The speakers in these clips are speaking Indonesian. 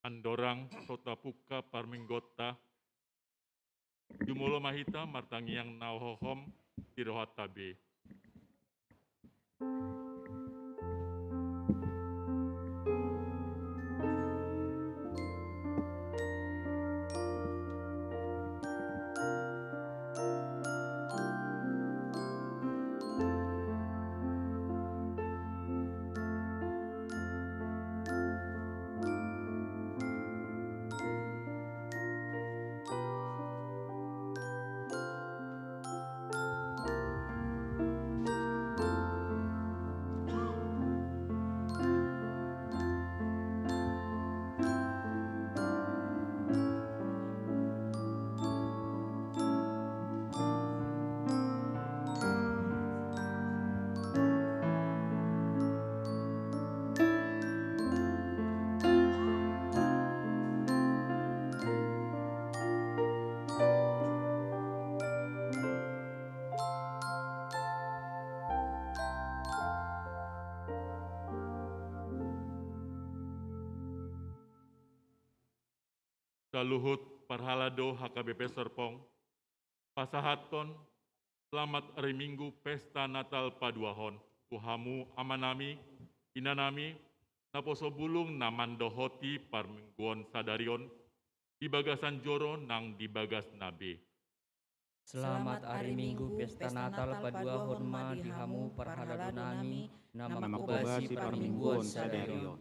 Andorang Sota Puka Parmenggota Jumulo Mahita Martangiang Nauhohom Tirohatabe. Saluhut Parhalado HKBP Serpong, Pasahaton, selamat hari Minggu Pesta Natal Paduahon, Tuhamu amanami, inanami, naposo bulung namandohoti parmingguon sadarion, di bagasan joro nang di bagas nabe. Selamat hari Minggu Pesta Natal Paduahon ma dihamu parhaladonami nama kubasi parmingguon sadarion.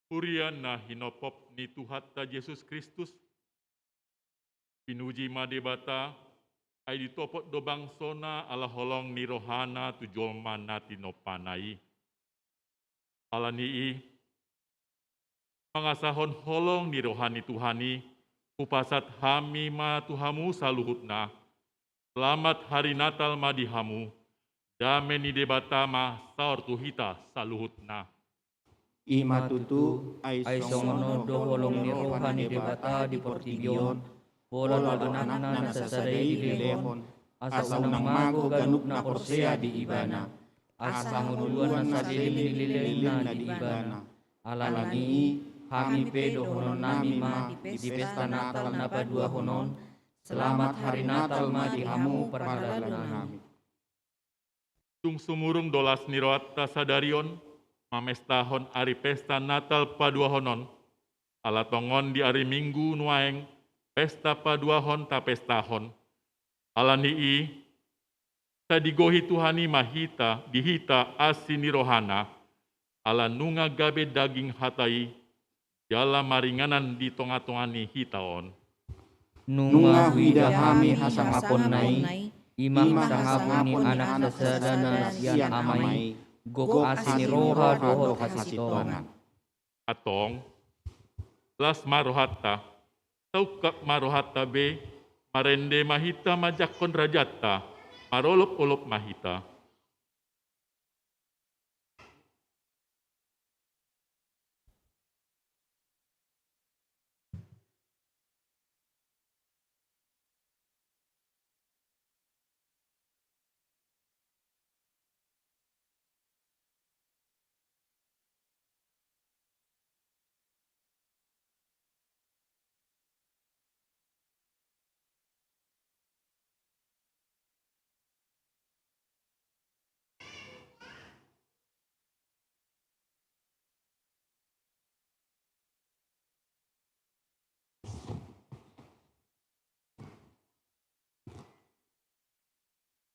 Purian na hinopop ni Tuhatta Yesus Kristus, pinuji madebata, ay ditopot do bangsona ala holong ni rohana tujolma na tinopanay. Ala nii, mangasahon holong ni rohani Tuhani, upasat hami ma Tuhamu saluhut na, selamat hari Natal ma dihamu, dame ni debata ma saor tuhita saluhut na. Ima tutu Ay songono do holong ni rohani debata di portigion, bola do anak na sasadai di lehon, asa unang mago ganuk na korsea di ibana, asa nguluan na sadilim nililin na di ibana. Alani kami pedo honon nami ma di pesta Natal na Paduahonon, selamat hari Natal ma dihamu parhaladona nami. Tung sumurung dolas niroatta sadarion, mamestahon ari pesta Natal Paduahonon, ala tongon di ari Minggu nuaeng pesta Paduahon ta pestahon. Ala nii, sadigohi Tuhani mahita dihita asini rohana, ala nunga gabe daging hatai, jala maringanan di tonga-tongani hitaon. Nunga widahami hasangapon nai, imam sangapon ni anak sasadana sian amai, gok asini roha dohot hasitongan. Atong, las marohatta, taukak marohatta be, marende mahita majakon rajatta, marolop-olop mahita.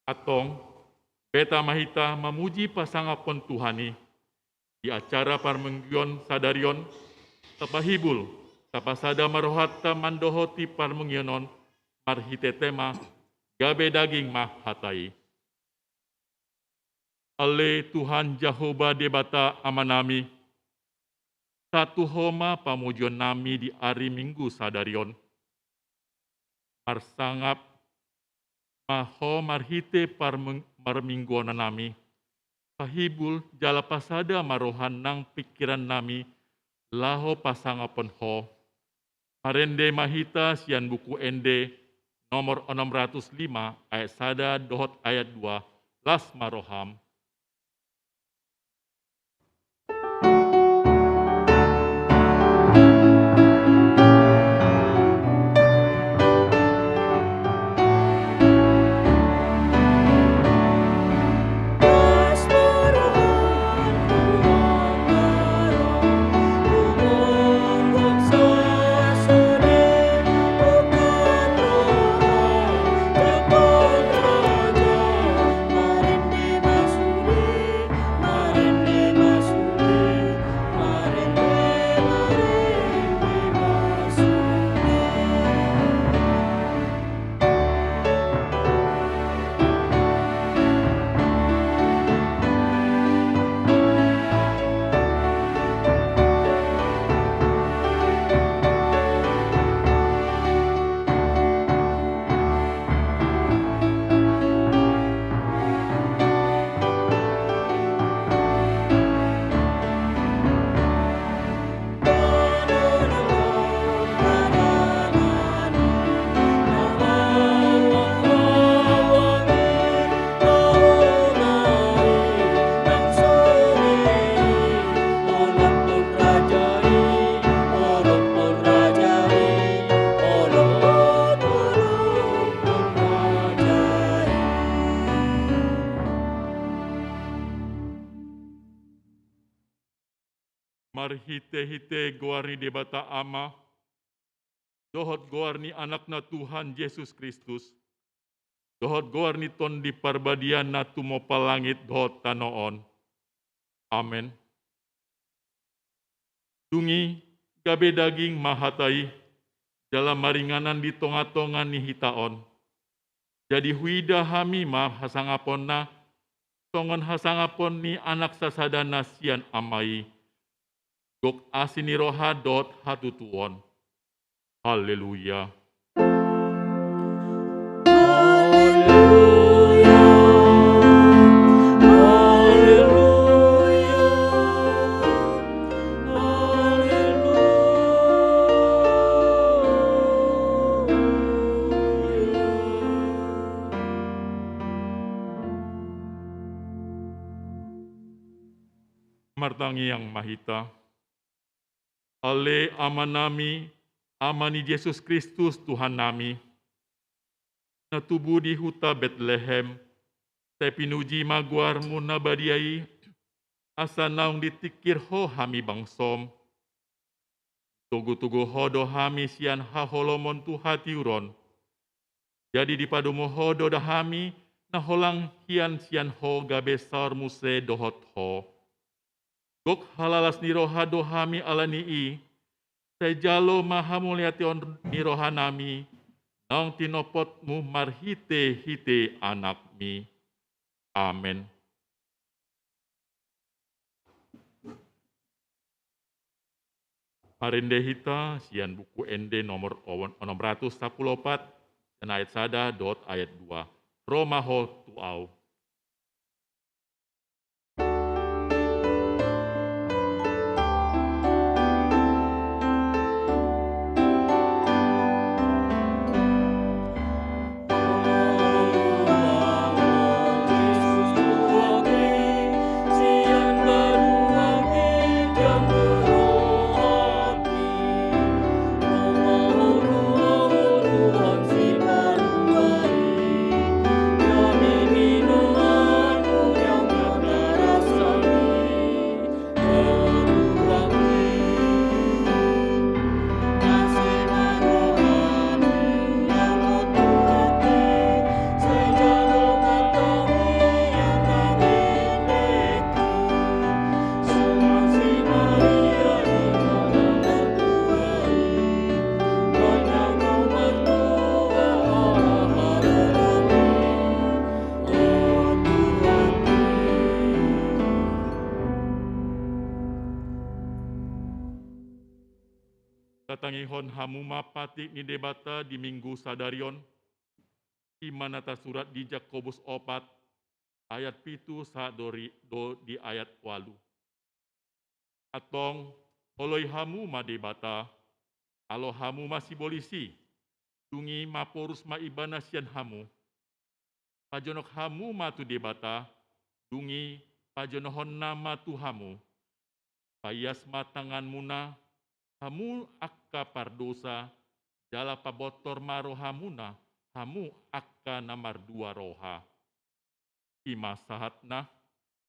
Atong, beta mahita memuji pasangapon Tuhani, di acara parmenggion sadarion, tapahibul, tapasada marohatta mandohoti parmengionon, marhitetema, gabe daging mah hatai. Ale Tuhan Jehovah debata amanami, satu homa pamujon nami di hari Minggu sadarion, marsangap maho marhite parmingguan nami, pahibul jala pasada marohan nang pikiran nami, laho pasangapon ho, marende mahita sian buku ende nomor 605 ayat sada dohot ayat 2 las maroham. marhite-hite goarni debata ama, dohot goarni anakna Tuhan Yesus Kristus, dohot goarni ton di parbadian na tumopa langit dohot tanoon. Amen. Dungi gabe daging mahatai, dalam maringanan di tonga-tongan ni hitaon. Jadi huida hami ma hasangapon na, tongon hasangapon ni anak sasadana sian amai. Gok asini roha dot hatutuon. Haleluya. Martangi yang mahita, ale amanami, amani Yesus Kristus Tuhan nami, na tubuh di huta Bethlehem, te pinuji maguarmu na badiai, asa naung ditikir ho hami bangsom, tugu-tugu hodo hami sian haholomon tu hatiuron, jadi di padumo hodo dahami, na holang hian sian ho gabe saur muse dohot ho. Gok halalas niroha dohami alanii, sejalo maha muliation niroha nami, naung tinopotmu marhite hite anakmi. Amen. Parinde hita sian buku ende nomor 614 dan ayat sada dot ayat 2. Romaho tuau. Tatangihon hamuma pati ni debata di minggu sadarion, imanata surat di Jakobus 4, ayat pitu sadori do di ayat 8. Atong oloi hamuma debata, alo hamu masih bolisi, dungi maporus ma ibana sian hamu. Pajonok hamu matu debata, dungi pajonohon nama tu hamu. Payas matangan muna, hamu akka pardosa, jala pabotor maro hamuna, hamu akka namar dua roha. Ima sahatna,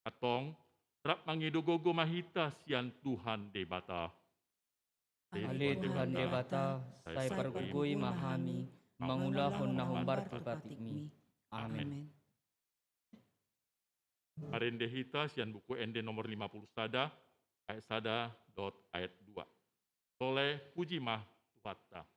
atong rap mangidogogo mahita sian Tuhan debata. Ale Tuhan debata, say pargugoy mahami, mangulahon na humbar kebatikmi. Amen. Arende hita sian buku ende nomor 50 sada, ayat sada dot ayat 2. Soleh puji mah Tuhatta. Ole puji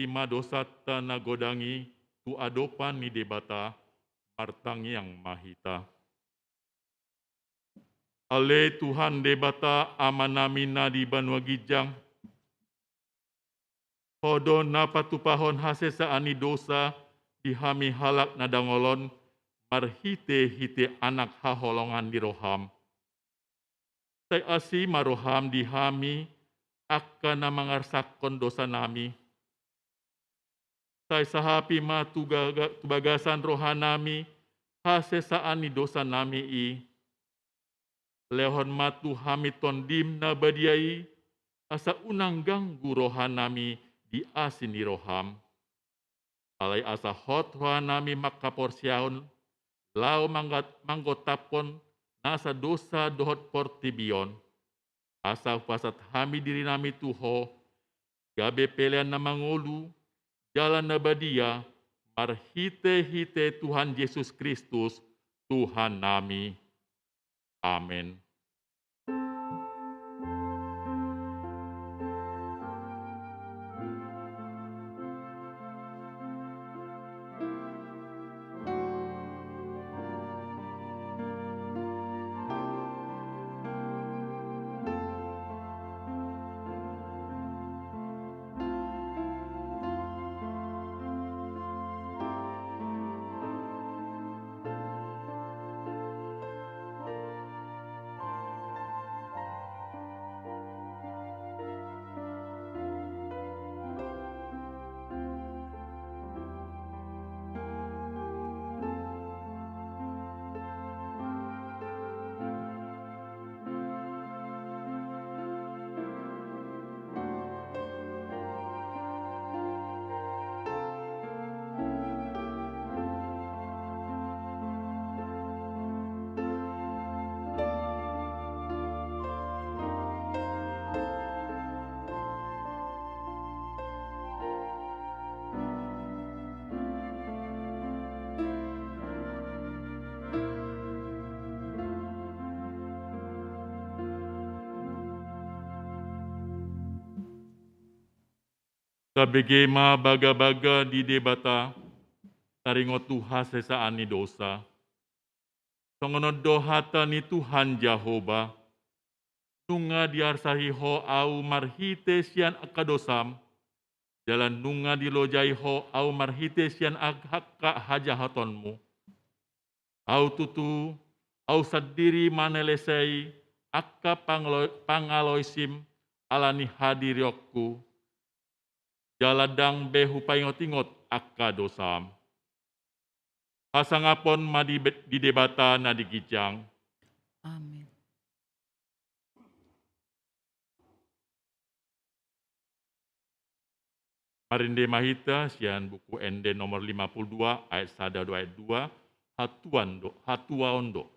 terima dosa tanah godangi tu adopan ni debata martang yang mahita. Ale Tuhan debata amanamina di banua gijang. Hodo na patupahon hasesa ani dosa dihami halak nadangolon marhite-hite anak haholongan di roham. Say asi maroham dihami akka na mangarsakon dosa nami. Say sahapi ma tubagasan rohanami hasesaan ni dosa nami i. Lehon matu hamiton dim na badiai asa unang ganggu rohanami di asin di roham. Alai asa hot rohanami makaporsiaon lau manggotapon nasa dosa dohot portibion. Asa pasat hami diri nami tuho gabe pelean na mangolu jalan na badia marhite-hite Tuhan Yesus Kristus Tuhan nami. Amin. Kabegema baga-baga di debata taringo Tuhan sesaan ni dosa. Songono dohata ni Tuhan Jehova. Nunga diarsahi ho au marhite sian akadosam. Jalan nunga dilojai ho au marhite sian hakka hajahatonmu. Au tutu au sadiri manelesei akka pangaloisim alani hadiriokku. Jaladang behu paingot-ingot akka dosam. Hasangapon madi di debata na digijang. Amin. Marinde mahita sian buku ND nomor 52 ayat 1 ayat 2 hatua ondo.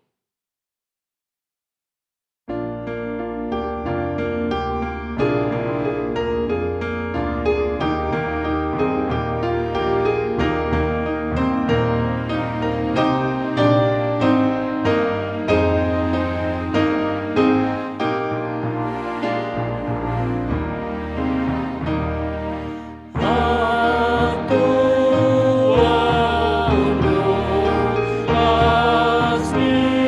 Asmi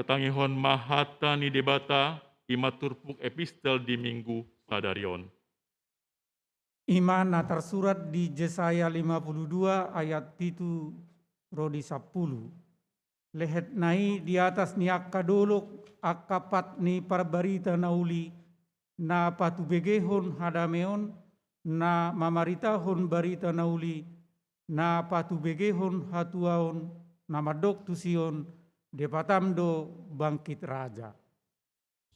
Matangihon mahata ni debata imaturpuk epistel di minggu sadarion. Iman tersurat di Yesaya 52 ayat 7 rodi 10. Lehet nai di atas ni akka dolok akapat ni parbarita nauli na patubegehon hadameon na mamaritahon barita nauli na patubegehon hatuaon na madok tusion depatamdo bangkit raja.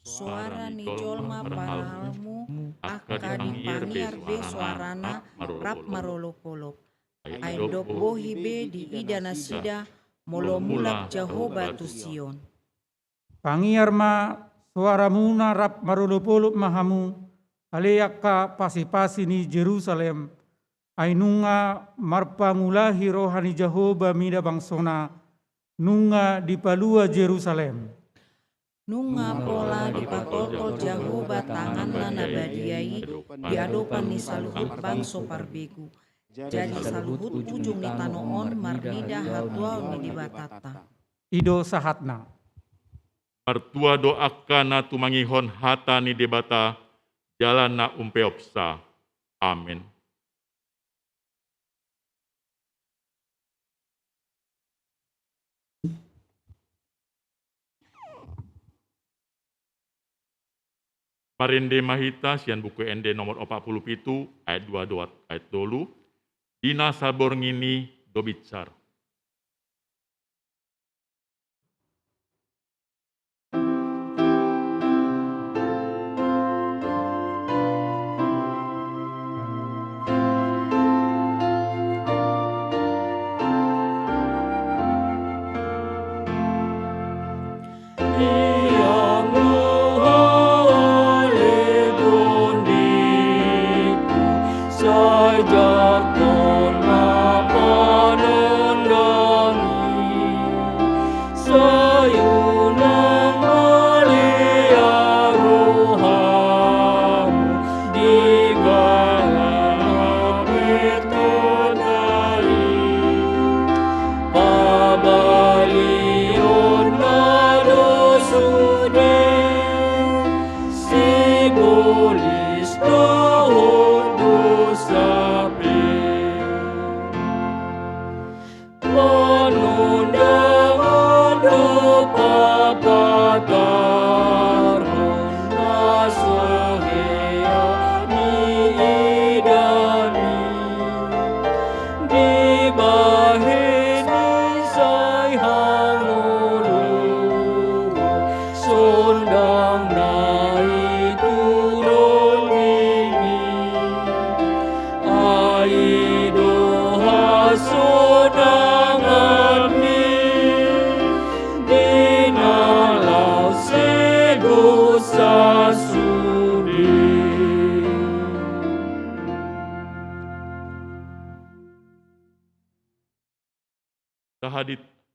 Suara ni jolma parahalmu akka dipangiar be suarana rap marolopolop. Aindop bohi be di ida nasida molo mulak Jehovah tu Sion. Pangiar ma suaramuna rap marolopolop mahamu aleyaka pasi-pasi ni Jerusalem ainunga marpangulahi rohani Jehovah mida bangsona nunga dipalua Jerusalem. Nunga pola di patotol Jehovah tangan na badiai di adopan ni saluhut bangso parbegu. Jadi saluhut ujung ni tanoon marnida hatuaon ni dibatata. Ido sahatna. Martua doakana tumangihon hata ni debata jalan na umpeopsa. Amin. Marinde mahita sian buku ND nomor 47 ayat 22 ayat 2 dina sabor ngini do bicar.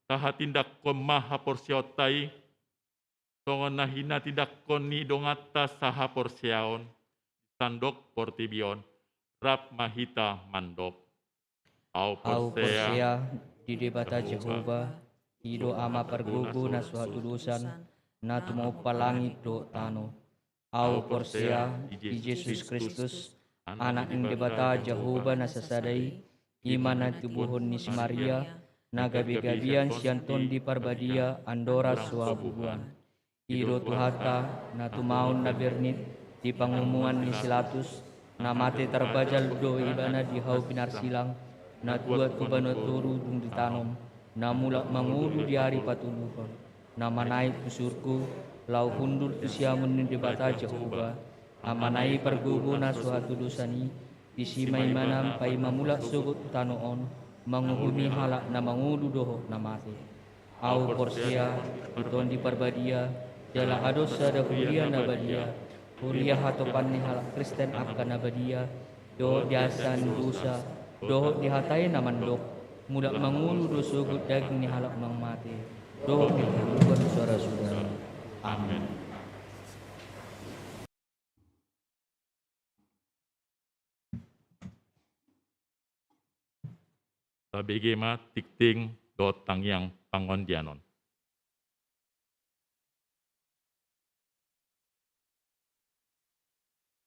Taha tindak kon maha porsiotai, tongon nahina tindak kon ni dongata saha porsiaon, sandok portibion, rap mahita mandok. Au Porsia di debata Jehovah, hido ama pergugu na suatu dusan, na tumo palangit do tano. Au porsia di Yesus Kristus, anak ng debata Jehovah na sasadai, iman na tubuhon ni si Maria, na gabi-gabian sianton di parbadia andora suabuan. Iro tuhata na tumaon na bernit di pangumuan ni Silatus na mati terbajal do ibana di hau pinarsilang na tuat ubanoturu dung ditanom na mulak mangulu di hari patuluhan na manai tusurku lau hundur tusiamun ni debata Jehovah na manai pergugu na suatu dosani isimay manam pay mamulak sugut tanoon menghuni halak na mangulu doho na mati. Au porsia uton di parbadia jala ados ada huria na badia huria hatopan ni halak Kristen akan na badia do diasan dosa doho dihatai na mandok mudak mangulu do sugut daging ni halak nang mati doho dihalukan suara saudara. Amin. Tabegema tikting do tangyang pangondianon.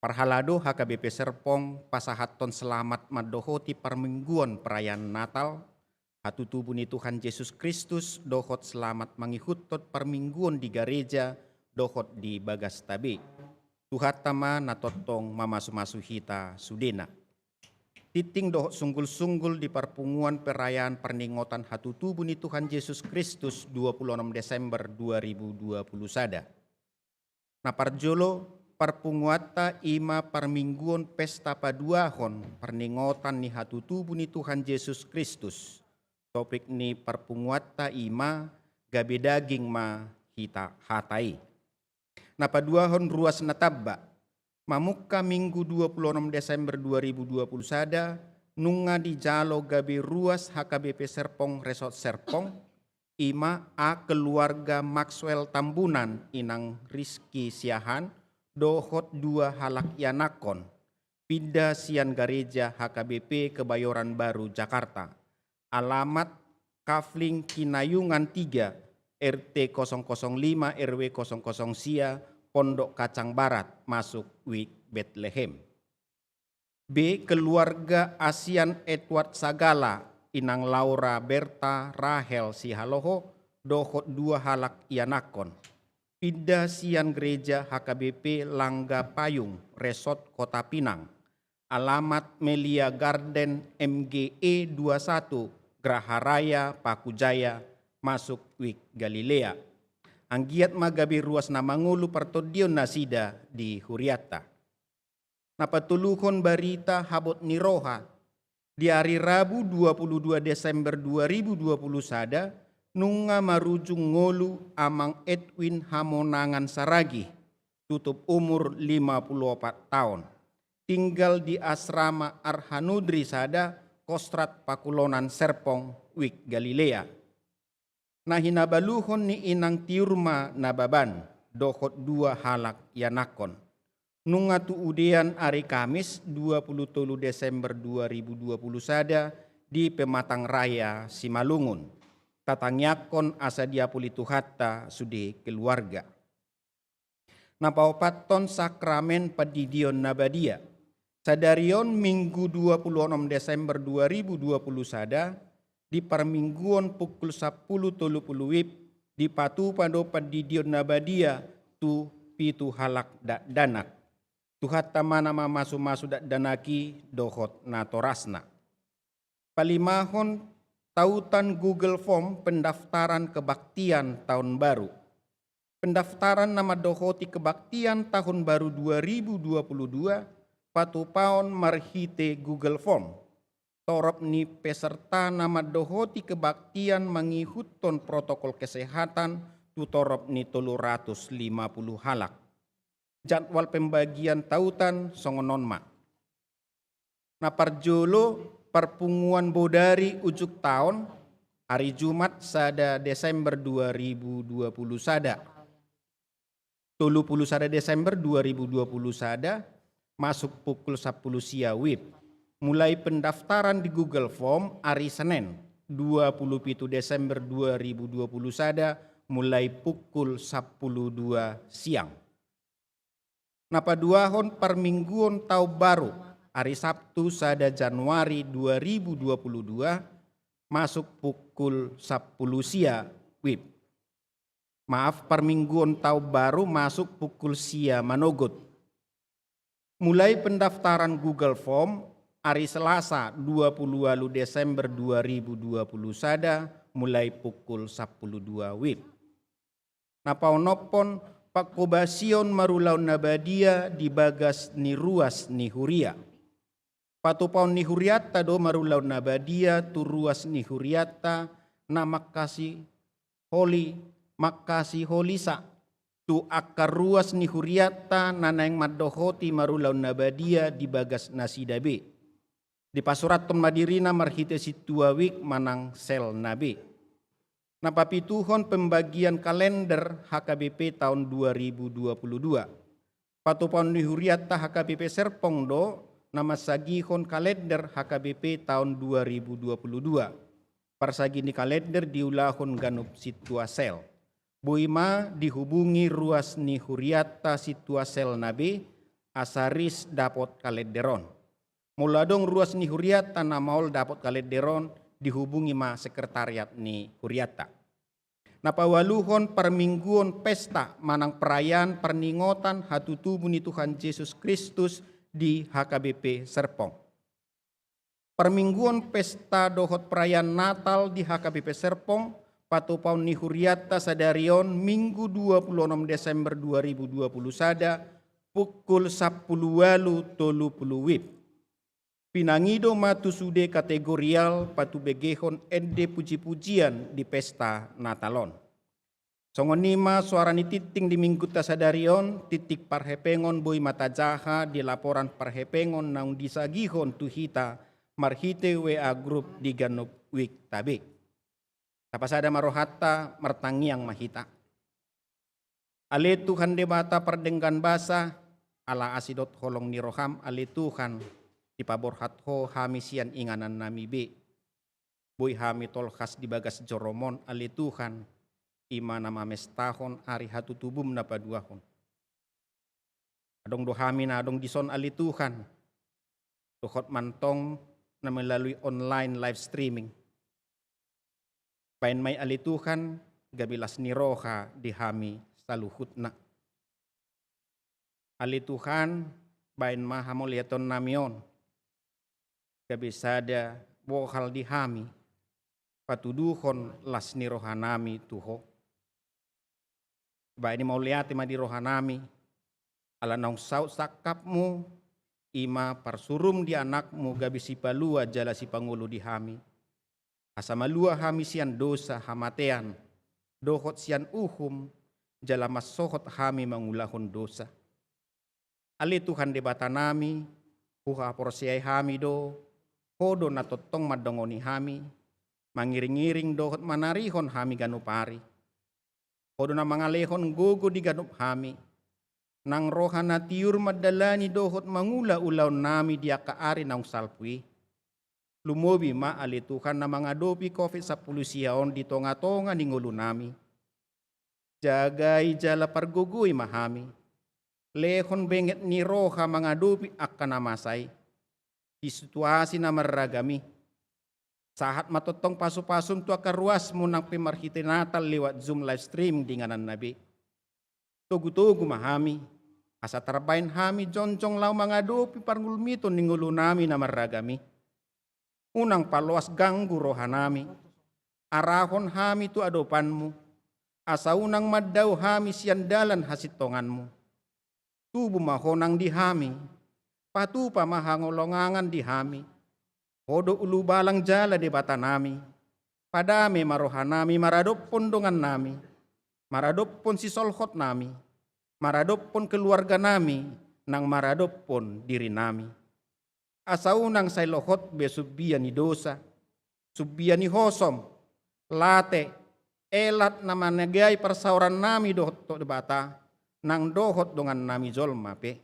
Parhalado HKBP Serpong pasahaton selamat madohoti permingguan perayaan Natal. Hatutu buni Tuhan Yesus Kristus dohot selamat mangihutot permingguan di gereja dohot di bagas tabe. Tuhatama natotong mamasu-masu hita sudena. Titing dohot sunggul-sunggul di perpunguan perayaan perningotan hatutu buni Tuhan Yesus Kristus 26 Desember 2020 sada. Naparjolo perpunguata ima permingguan pesta paduahon perningotan ni hatutu buni Tuhan Yesus Kristus. Topik ni perpunguata ima gabe daging ma hita hatai. Napaduahon ruas natabba. Mamuka minggu 26 Desember 2020 sada nunga di jalo gabe ruas HKBP Serpong Resort Serpong. Ima a keluarga Maxwell Tambunan inang Rizky Siahan dohot 2 halak yanakon, pindah sian gereja HKBP Kebayoran Baru Jakarta. Alamat Kafling Kinayungan 3, RT 005 RW 00 Sia, Pondok Kacang Barat, masuk Wik Bethlehem. B. Keluarga Asian Edward Sagala, inang Laura Berta Rahel Sihaloho, dohot 2 halak yanakon. Pindah sian gereja HKBP Langga Payung, Resort Kota Pinang. Alamat Melia Garden MGE 21, Graha Raya, Pakujaya, masuk Wik Galilea. Anggiat magabi ruas namangulu partodion nasida di Huriata. Napatuluhon barita habot niroha. Di hari Rabu 22 Desember 2020 sada, nunga marujung ngolu amang Edwin Hamonangan Saragi, tutup umur 54 tahun. Tinggal di asrama Arhanudri sada, Kostrat Pakulonan Serpong, Wik Galilea. Nahinabaluhon ni inang tiurma nababan, dohot 2 halak yanakon. Nunga tuudean hari Kamis 23 Desember 2020 sada di Pematang Raya Simalungun. Tatangyakon asa dia pulitu hatta sudi keluarga. Napaupaton sakramen padidion nabadia. Sadarion minggu 26 Desember 2020 sada di permingguan pukul 10.30 WIB di patu pado padidion nabadia tu pitu halak dak danak. Tuhatta mana masu-masu dak danaki dohot natorasna. Palimahon tautan Google Form pendaftaran kebaktian tahun baru. Pendaftaran nama dohoti kebaktian tahun baru 2022 patupaon marhite Google Form. Torop ni peserta nama dohoti kebaktian mengikuton protokol kesehatan tu torop ni 350 halak. Jadwal pembagian tautan songonon ma. Naparjolo perpunguan bodari ujuk tahun hari Jumat sada Desember 2020 sada. 30 sada Desember 2020 sada masuk pukul 10 sia WIB. Mulai pendaftaran di Google Form hari Senin 27 Desember 2020 sada mulai pukul 10.02 siang. Napaduahon permingguan tau baru hari Sabtu sada Januari 2022 masuk pukul 10 sia WIB. Maaf, permingguan tau baru masuk pukul sia manogot. Mulai pendaftaran Google Form hari Selasa 20 Desember 2020 sada mulai pukul 10.02 WIB. Napaonopon pakobasion marulaun nabadia di bagas ni ruas ni Huria. Patupaun ni Huriata do marulaun nabadia tu ruas ni Huriata na makasi holisa tu akar ruas ni Huriata nanaeng madohoti marulaun nabadia di bagas nasidabe. Di pasuraton madirina marhite situa wik manang sel nabe. Napapituhon pembagian kalender HKBP tahun 2022. Patupaun ni Huriata HKBP Serpong do nama sagihon kalender HKBP tahun 2022. Parsagi ni kalender diulahon ganup situa sel. Boima dihubungi ruas ni Huriata situa sel nabe asaris dapot kalederon. Muladong ruas ni huriata na maol dapot kalederon dihubungi ma sekretariat ni huriata. Napawaluhon permingguon pesta manang perayaan perningotan hatutubu ni Tuhan Yesus Kristus di HKBP Serpong. Permingguan pesta dohot perayaan Natal di HKBP Serpong patupaun ni huriata sadarion Minggu 26 Desember 2020 sada pukul 10.30 WIB. Pinangido matusude kategorial patu begehon ende puji-pujian di pesta Natalon. Songonima suara ni titing di minggu tasadarion titik parhepengon boy mata jaha di laporan parhepengon naung disagihon tuhita marhite WA group di Ganup Wik tabe. Tapasada marohata mertangiang mahita. Ale Tuhan debata perdenggan basa ala asidot holong ni roham ale Tuhan di paborhat ho hamisian inganan nami be. Boy hami tolkas di bagas joromon ale Tuhan ima nama mestahon hari hatu tubum na paduahon. Adong dohami na adong dison ali Tuhan. Dohot mantong na melalui online live streaming. Pain may ali Tuhan gabilas ni roha di hami saluhut na. Ali Tuhan bain mahamol yaton namion. Gabisada bohal di hami patuduhon las ni roha nami tuho. Ba ini mau lihat ima di rohanami ala naung saut sakapmu ima parsurum di anakmu gabi si palua jala si pangulu di hami asa malua hami sian dosa hamatean dohot sian uhum jala masohot hami mangulahon dosa ali Tuhan debata nami huha porsiai hami do hodo na totong madongoni hami mangiring-iring dohot manarihon hami ganupari kodo na mga lehon gogo di ganup hami. Nang roha na tiur madalani dohot mangula ulaw nami dia kaari naung salpui. Lumobi ma alitukan na mga dopi COVID sa pulusiyaon di tonga-tonga ni ngulo nami. Jagay jala parguguy mahami. Lehon benget ni roha mga dopi akka namasay. Di situasi na maragami. Sahat matotong pasu-pasum tu akaruas mo ng pimarhiti natal liwat Zoom live stream di nganan nabi. Tugu-tugu mahami. Asa tarbain hami jonjong law mga dopi parngulmito ningulo nami na maragami. Unang paluas ganggu roha nami. Arahon hami tu adopanmu. Asa unang maddaw hami siandalan hasitonganmu. Tubu mahonang di hami. Patupa mahangolongangan di hami. Hodo ulu balang jala di bata nami. Padame maroha nami maradop pondongan nami. Maradop pon si solhot nami. Maradop pon keluarga nami. Nang maradop pon diri nami. Asa unang say lohot be subbian ni dosa. Subbian ni hosom. Late. Elat na managay persauran nami dohot to di bata. Nang dohot dongan nami jolma pe.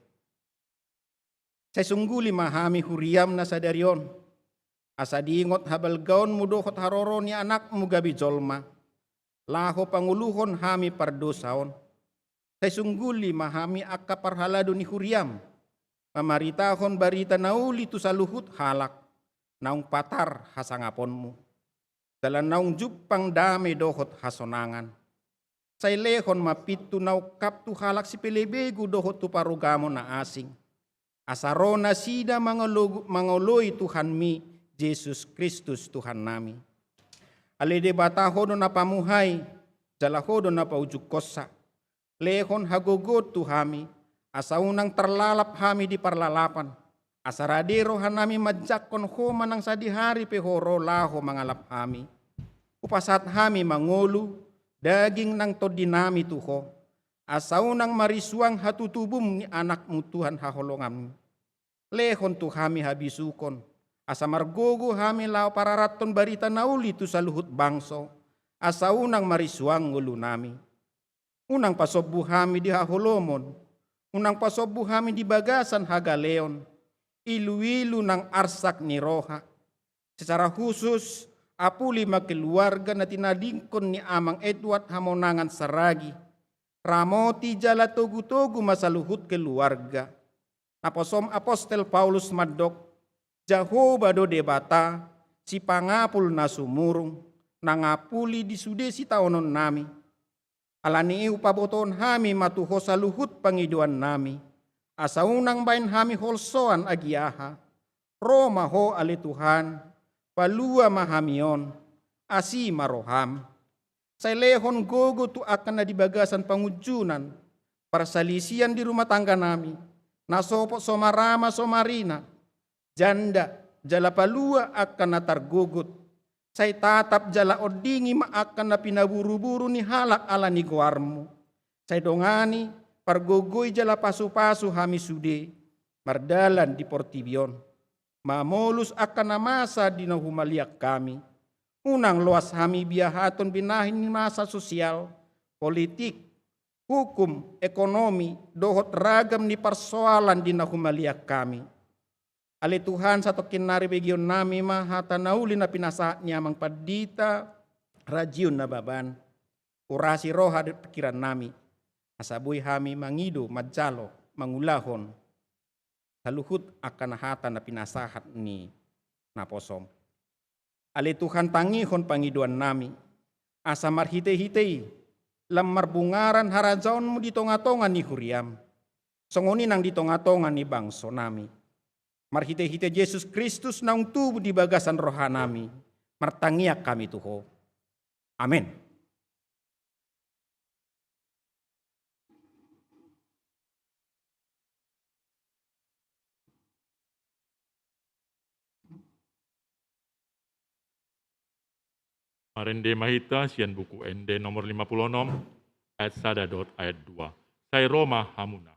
Say sungguli mahami huriam na sadarion. Asa diingot habal gaon mudohot haroro ni anak mu gabi jolma. Laho panguluhon hami pardosaon. Say sungguli mahami akka parhalado ni huriam. Pamaritahon barita nauli tu saluhut halak. Naung patar hasangaponmu. Dalan naung jupang dame dohot hasonangan. Say lehon mapitu nau kap tu halak si pelebegu dohot tu parugamo na asing. Asarona sida mangoloy Tuhan mi. Yesus Kristus Tuhan nami. Alide bata hodo na pamuhay, jala hodo na paujuk kosa. Lehon hagogot tu hami, asa unang terlalap hami di parlalapan. Asa radero hanami madjakon ho manang sadihari pehoro laho mangalap hami. Upasat hami mangolu, daging nang todinami tuho. Asa unang marisuang hatutubum ni anakmu Tuhan haholongam. Lehon tu hami habisukon. Asa margogo hami lao pararaton barita nauli tu saluhut bangso. Asa unang marisuang ngulu nami. Unang pasobu hami di haholomon. Unang pasobu hami di bagasan hagaleon. Ilu-ilu ng arsak ni roha. Secara khusus, apuli makeluarga na tinadingkon ni Amang Edward hamonangan saragi. Ramoti jala togu-togu masaluhut keluarga. Naposom apostel Paulus maddok Jahoba do debata si pangapul na sumurung nangapuli di sudesi taonon nami. Alani upaboton hami matuho sa luhut pangiduan nami. Asaunang bain hami holsoan agiaha. Roma ho ali Tuhan, palua mahamion, asi maroham. Sa lehon gogo tu akan na dibagasan pangujunan, persalisian di rumah tangga nami, nasopok somarama somarina, janda, jala palua akan na targugut, say tatap jala odingi ma akan na pinaburu-buru ni halak ala ni guarmu, say dongani, pargogoy jala pasu-pasu hami sude, mardalan di Portibion, mamolus akan na masa di nahumaliak kami, unang luas hami biahaton binahin ni masa sosial, politik, hukum, ekonomi, dohot ragam ni persoalan di nahumaliak kami. Ali Tuhan satu kinari region nami mahata nauli na pinasaat niya mang padita, rajion na baban, urasi roha di pikiran nami, asabuy hami mangido, majalo, mangulahon, haluhut akan hata na pinasahat ni naposom. Ali Tuhan tangihon pangiduan nami, asa marhite-hitei, lamar bungaran harajaonmu di tonga-tonga ni huriam, songoni nang di tonga-tonga ni bangso nami. Marhite-hite Yesus Kristus naung tubuh di bagasan roha nami, martangiak kami Tuho. Amin. Marende mahita sian buku ND nomor 56 ayat 1 ayat 2. Sai Roma hamuna.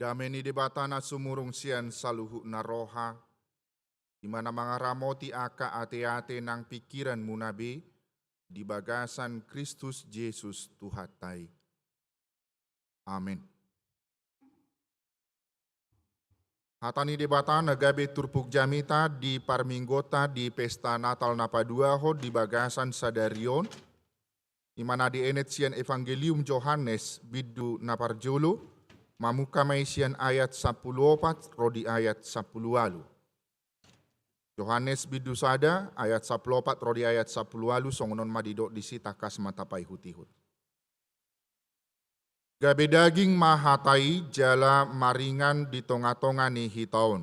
Dameni debatana sumurung sian saluhu na roha, di mana mangaramoti aka ate-ate nang pikiran munabe, di bagasan Kristus Yesus Tuhatai. Amin. Hatani debatana gabe turpuk jamita di parminggota di pesta Natal Napaduaho di bagasan sadarion, di mana di enet sian Evangelium Johannes bidu naparjolo, mamuka maisian ayat 14 rodi ayat 10 alu. Yohanes bidu sada ayat 14 rodi ayat 10 alu songonon madidok di sitakas matapai hutihut. Gabe daging mahatai jala maringan di tonga-tonga ni hitaon.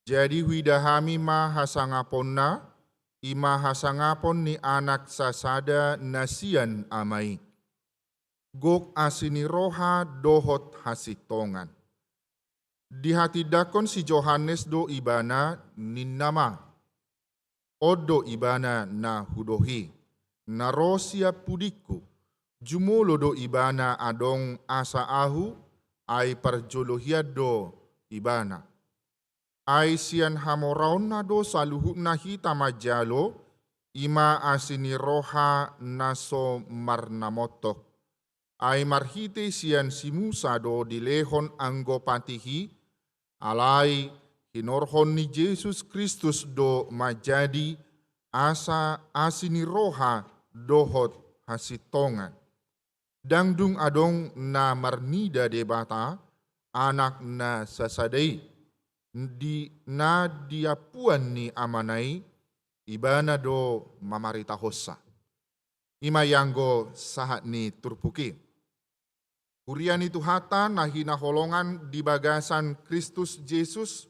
Jadi widahami mahasangaponna ima hasangapon ni anak sasada nasian amai. Gok asini roha dohot hasitongan. Di hati dakon si Johannes do ibana ninnama. Odo ibana na hudohi. Narosia pudiku. Jumulo do ibana adong asa ahu. Ay parjolohia do ibana. Ay sian hamoraon na do saluhu na hita majalo. Ima asini roha naso marnamoto. Ay marhite sian si Musa do dilehon anggo patihi, alai hinorhon ni Yesus Kristus do majadi asa asini roha dohot hasitongan. Dangdung adong na marnida debata anak na sasadai. na dia puan ni amanai ibana do mamarita hossa. Ima yanggo sahat ni turpuki. Kurian itu hata nahina holongan di bagasan Kristus Yesus,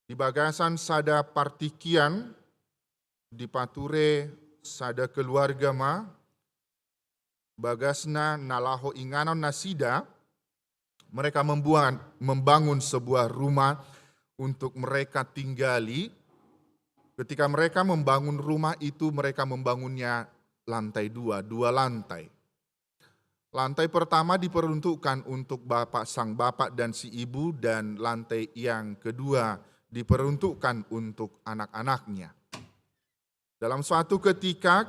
di bagasan sada partikian, di pature sada keluarga ma, bagasna nalaho inganon nasida, mereka membangun sebuah rumah untuk mereka tinggali. Ketika mereka membangun rumah itu, mereka membangunnya lantai dua lantai. Lantai pertama diperuntukkan untuk sang bapak dan si ibu, dan lantai yang kedua diperuntukkan untuk anak-anaknya. Dalam suatu ketika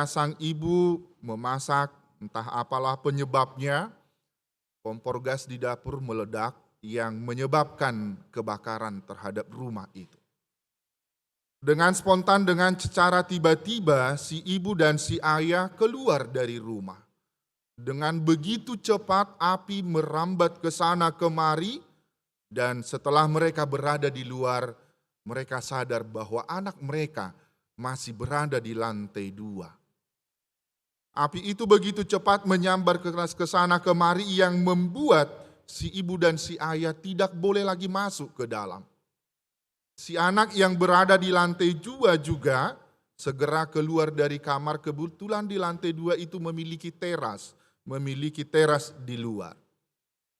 sang ibu memasak, entah apalah penyebabnya, kompor gas di dapur meledak yang menyebabkan kebakaran terhadap rumah itu. Dengan spontan, dengan secara tiba-tiba, si ibu dan si ayah keluar dari rumah. Dengan begitu cepat api merambat ke sana kemari, dan setelah mereka berada di luar, mereka sadar bahwa anak mereka masih berada di lantai 2. Api itu begitu cepat menyambar ke sana kemari yang membuat si ibu dan si ayah tidak boleh lagi masuk ke dalam. Si anak yang berada di lantai 2 juga segera keluar dari kamar. Kebetulan di lantai 2 itu memiliki teras di luar.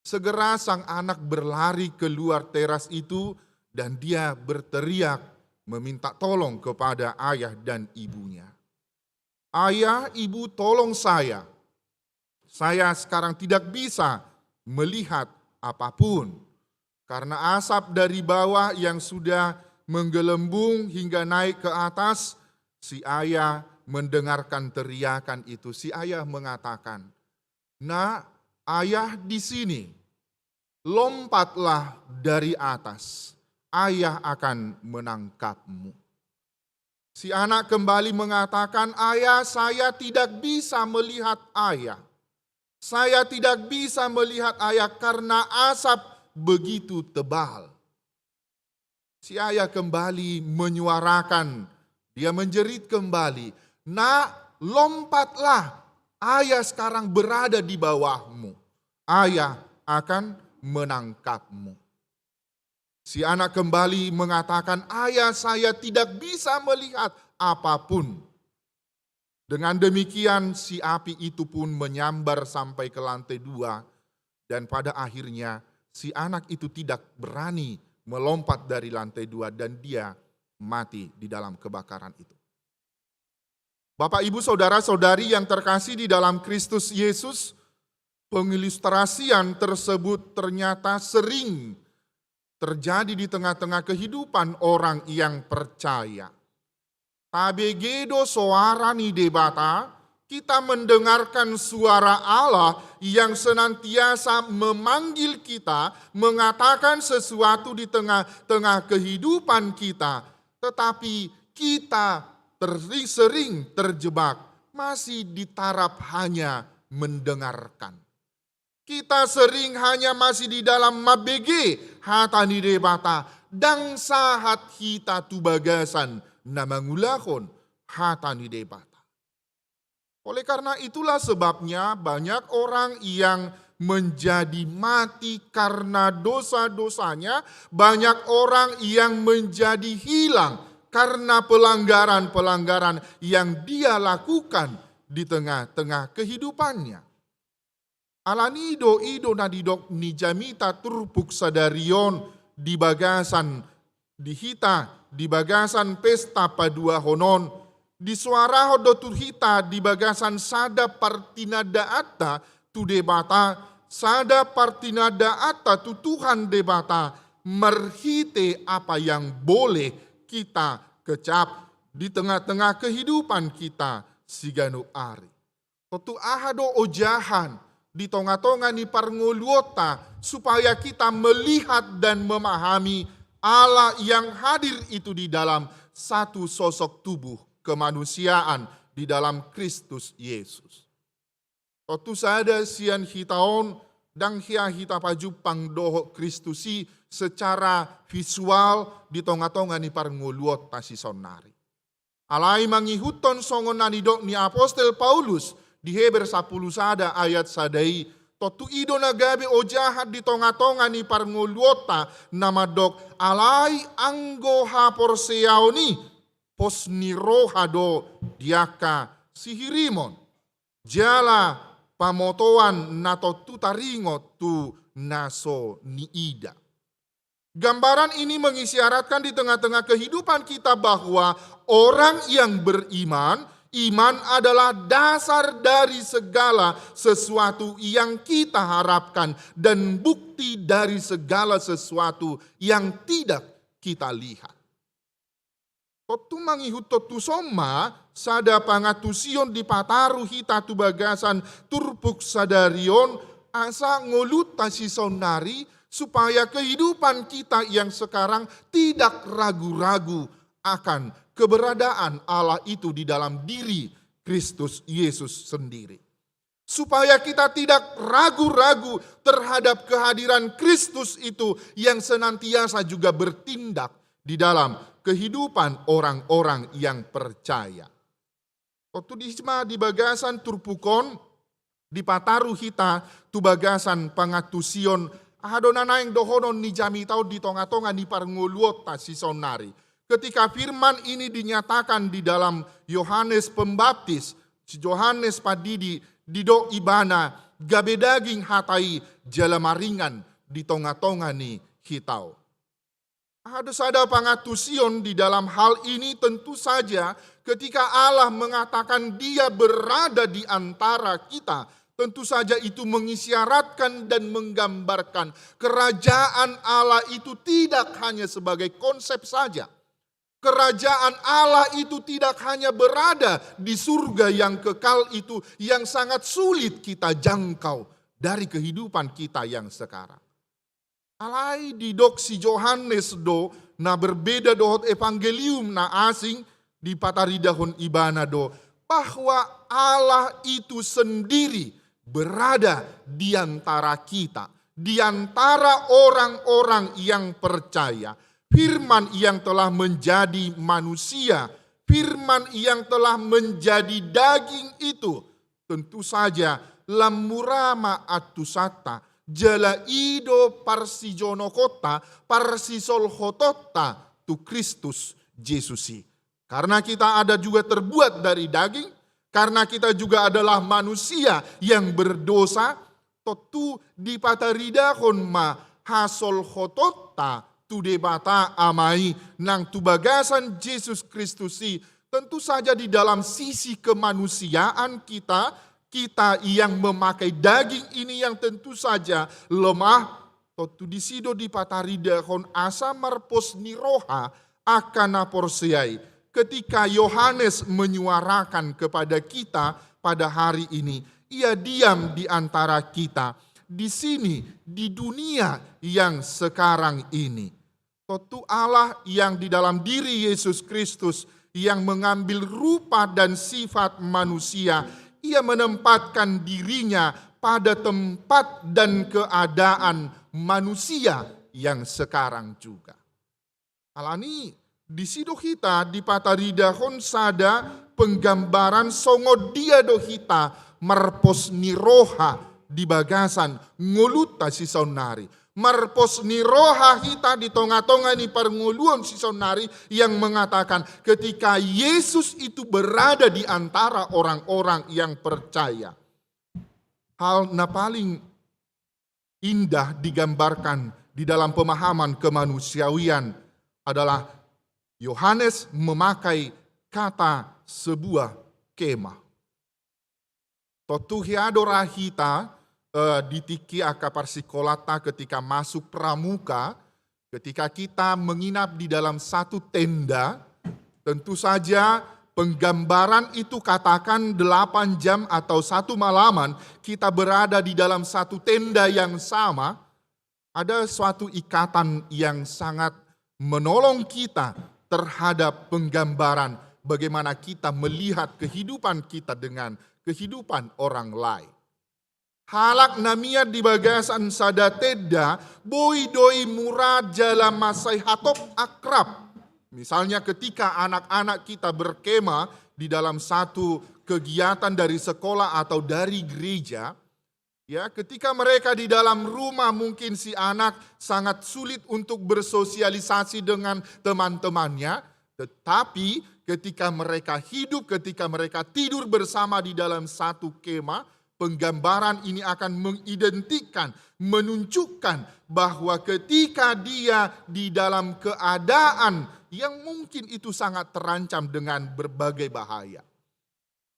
Segera sang anak berlari keluar teras itu dan dia berteriak meminta tolong kepada ayah dan ibunya. Ayah, ibu, tolong saya. Saya sekarang tidak bisa melihat apapun karena asap dari bawah yang sudah menggelembung hingga naik ke atas. Si ayah mendengarkan teriakan itu. Si ayah mengatakan, "Nah, ayah di sini, lompatlah dari atas, ayah akan menangkapmu." Si anak kembali mengatakan, "Ayah, saya tidak bisa melihat ayah. Saya tidak bisa melihat ayah karena asap begitu tebal." Si ayah kembali menyuarakan, dia menjerit kembali, "Nak, lompatlah. Ayah sekarang berada di bawahmu. Ayah akan menangkapmu." Si anak kembali mengatakan, "Ayah, saya tidak bisa melihat apapun." Dengan demikian si api itu pun menyambar sampai ke lantai 2 dan pada akhirnya si anak itu tidak berani melompat dari lantai 2 dan dia mati di dalam kebakaran itu. Bapak, Ibu, Saudara-saudari yang terkasih di dalam Kristus Yesus, pengilustrasian tersebut ternyata sering terjadi di tengah-tengah kehidupan orang yang percaya. Tabegedo soarani debata, kita mendengarkan suara Allah yang senantiasa memanggil kita, mengatakan sesuatu di tengah-tengah kehidupan kita, tetapi kita sering terjebak, masih di taraf hanya mendengarkan. Kita sering hanya masih di dalam mabege hatani debata, dang sahat hita tu bagasan namangulahon hatani debata. Oleh karena itulah sebabnya banyak orang yang menjadi mati karena dosa-dosanya, banyak orang yang menjadi hilang karena pelanggaran-pelanggaran yang dia lakukan di tengah-tengah kehidupannya. Alanido ido nadidok ni jamita turpuk sadarion di bagasan dihita di bagasan pesta padua honon di suara hodo turhita di bagasan sada partinada atta tu debata sada partinada atta tu Tuhan debata merhite apa yang boleh kita kecap di tengah-tengah kehidupan kita siganu ari. Totu ahado ojahan di tonga-tonga ni parngoluota supaya kita melihat dan memahami Allah yang hadir itu di dalam satu sosok tubuh kemanusiaan di dalam Kristus Yesus. Totu sada sian hitaon dang hia hita paju pangdoho Kristusi secara visual di tonga-tonga ni parnguluot tasi sonari. Alai mangihuton songon nanidok ni Apostel Paulus di Heber 10 sada ayat sadai, totu ido nagabe o jahat di tonga-tonga ni parnguluota nama dok alai anggo hapor seaoni pos ni rohado diaka sihirimon jala pamotoan nato tu taringo tu naso ni ida. Gambaran ini mengisyaratkan di tengah-tengah kehidupan kita bahwa orang yang beriman, iman adalah dasar dari segala sesuatu yang kita harapkan dan bukti dari segala sesuatu yang tidak kita lihat. Totu mangihut totu soma sada pangatusion di pataru hita tu bagasan turpuk sadarion asa ngoluta si sonari supaya kehidupan kita yang sekarang tidak ragu-ragu akan keberadaan Allah itu di dalam diri Kristus Yesus sendiri. Supaya kita tidak ragu-ragu terhadap kehadiran Kristus itu yang senantiasa juga bertindak di dalam kehidupan orang-orang yang percaya. Waktu di bagasan turpukon di pataru hita tu bagasan pangatusion ahadona yang dohonon ni jamitau di tonga-tonga ni parnguluota si sonari. Ketika firman ini dinyatakan di dalam Yohanes Pembaptis, si Yohanes padidi dido ibana gabe daging hatai jalamaringan di tonga-tonga ni hitau. Ada pangatusion di dalam hal ini tentu saja ketika Allah mengatakan dia berada di antara kita. Tentu saja itu mengisyaratkan dan menggambarkan kerajaan Allah itu tidak hanya sebagai konsep saja. Kerajaan Allah itu tidak hanya berada di surga yang kekal itu yang sangat sulit kita jangkau dari kehidupan kita yang sekarang. Alai di doksi Yohanes do na berbeda dohot evangelium na asing di pataridahon ibana do bahwa Allah itu sendiri berada di antara kita, di antara orang-orang yang percaya. Firman yang telah menjadi manusia, firman yang telah menjadi daging itu tentu saja lamurama atusata jala ido parsijono kota parsisol hotota tu Kristus Yesusi. Karena kita ada juga terbuat dari daging, karena kita juga adalah manusia yang berdosa, totu di pataridahon ma hasol hotota tu debata amai nang tu bagasan Yesus Kristusi. Tentu saja di dalam sisi kemanusiaan kita yang memakai daging ini yang tentu saja lemah, totu disido di pataridahon asa marpos niroha akan aporseai. Ketika Yohanes menyuarakan kepada kita pada hari ini, ia diam di antara kita, di sini, di dunia yang sekarang ini. Totu Allah yang di dalam diri Yesus Kristus yang mengambil rupa dan sifat manusia, ia menempatkan dirinya pada tempat dan keadaan manusia yang sekarang juga. Alani di sido kita di pataridahon sada penggambaran songo dia do hita marpos niroha di bagasan nguluta si sonari. Marpos niroha hita di tonga-tonga ni parnguluan si sonari yang mengatakan ketika Yesus itu berada di antara orang-orang yang percaya. Hal na paling indah digambarkan di dalam pemahaman kemanusiawian adalah Yohanes memakai kata sebuah kemah. Totu hiadora hita ditiki akaparsikolata ketika masuk pramuka, ketika kita menginap di dalam satu tenda, tentu saja penggambaran itu katakan 8 jam atau 1 malaman kita berada di dalam satu tenda yang sama, ada suatu ikatan yang sangat menolong kita terhadap penggambaran bagaimana kita melihat kehidupan kita dengan kehidupan orang lain. Halak namia di bagasan sada teda, boi doi murad jala masai hatop akrab. Misalnya ketika anak-anak kita berkemah di dalam satu kegiatan dari sekolah atau dari gereja, ya, ketika mereka di dalam rumah mungkin si anak sangat sulit untuk bersosialisasi dengan teman-temannya, tetapi ketika mereka hidup, ketika mereka tidur bersama di dalam satu kemah, penggambaran ini akan mengidentikan, menunjukkan bahwa ketika dia di dalam keadaan yang mungkin itu sangat terancam dengan berbagai bahaya,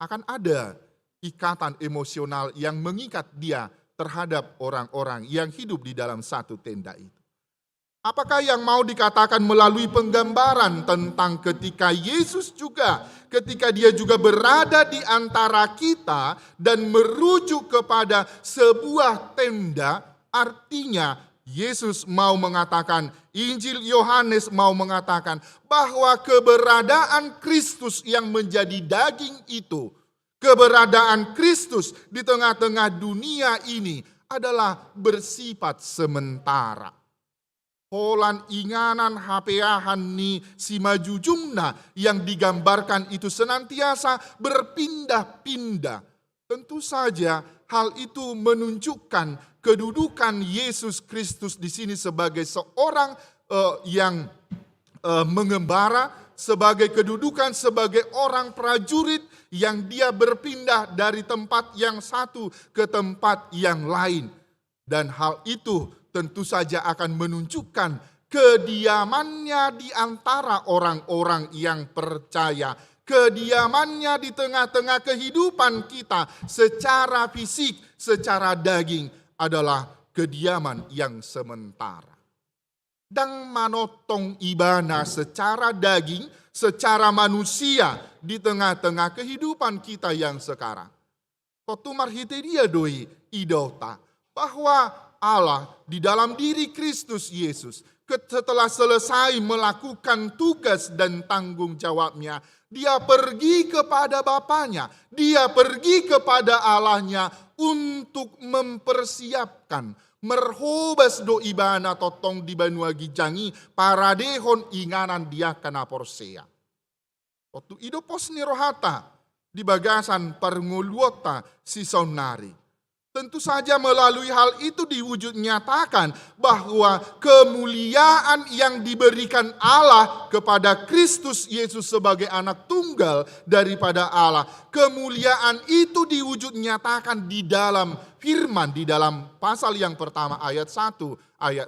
akan ada ikatan emosional yang mengikat dia terhadap orang-orang yang hidup di dalam satu tenda itu. Apakah yang mau dikatakan melalui penggambaran tentang ketika Yesus juga, ketika dia juga berada di antara kita dan merujuk kepada sebuah tenda, artinya Yesus mau mengatakan, Injil Yohanes mau mengatakan bahwa keberadaan Kristus yang menjadi daging itu, keberadaan Kristus di tengah-tengah dunia ini adalah bersifat sementara. Holan inganan hapeahan ni si majujungna yang digambarkan itu senantiasa berpindah-pindah. Tentu saja hal itu menunjukkan kedudukan Yesus Kristus di sini sebagai seorang yang mengembara, sebagai kedudukan sebagai orang prajurit yang dia berpindah dari tempat yang satu ke tempat yang lain. Dan hal itu tentu saja akan menunjukkan kediamannya di antara orang-orang yang percaya. Kediamannya di tengah-tengah kehidupan kita secara fisik, secara daging adalah kediaman yang sementara. Dan manotong ibana secara daging, secara manusia di tengah-tengah kehidupan kita yang sekarang. Totumar hiteria doi idota bahwa Allah di dalam diri Kristus Yesus setelah selesai melakukan tugas dan tanggung jawabnya, dia pergi kepada Bapanya, dia pergi kepada Allahnya untuk mempersiapkan merhobas do ibana totong di banua gijangi paradehon inganan dia kana porsea. Waktu ido pos ni rohata di bagasan pernguluota si sonari. Tentu saja melalui hal itu diwujud nyatakan bahwa kemuliaan yang diberikan Allah kepada Kristus Yesus sebagai anak tunggal daripada Allah. Kemuliaan itu diwujud nyatakan di dalam firman, di dalam pasal yang pertama ayat 1, ayat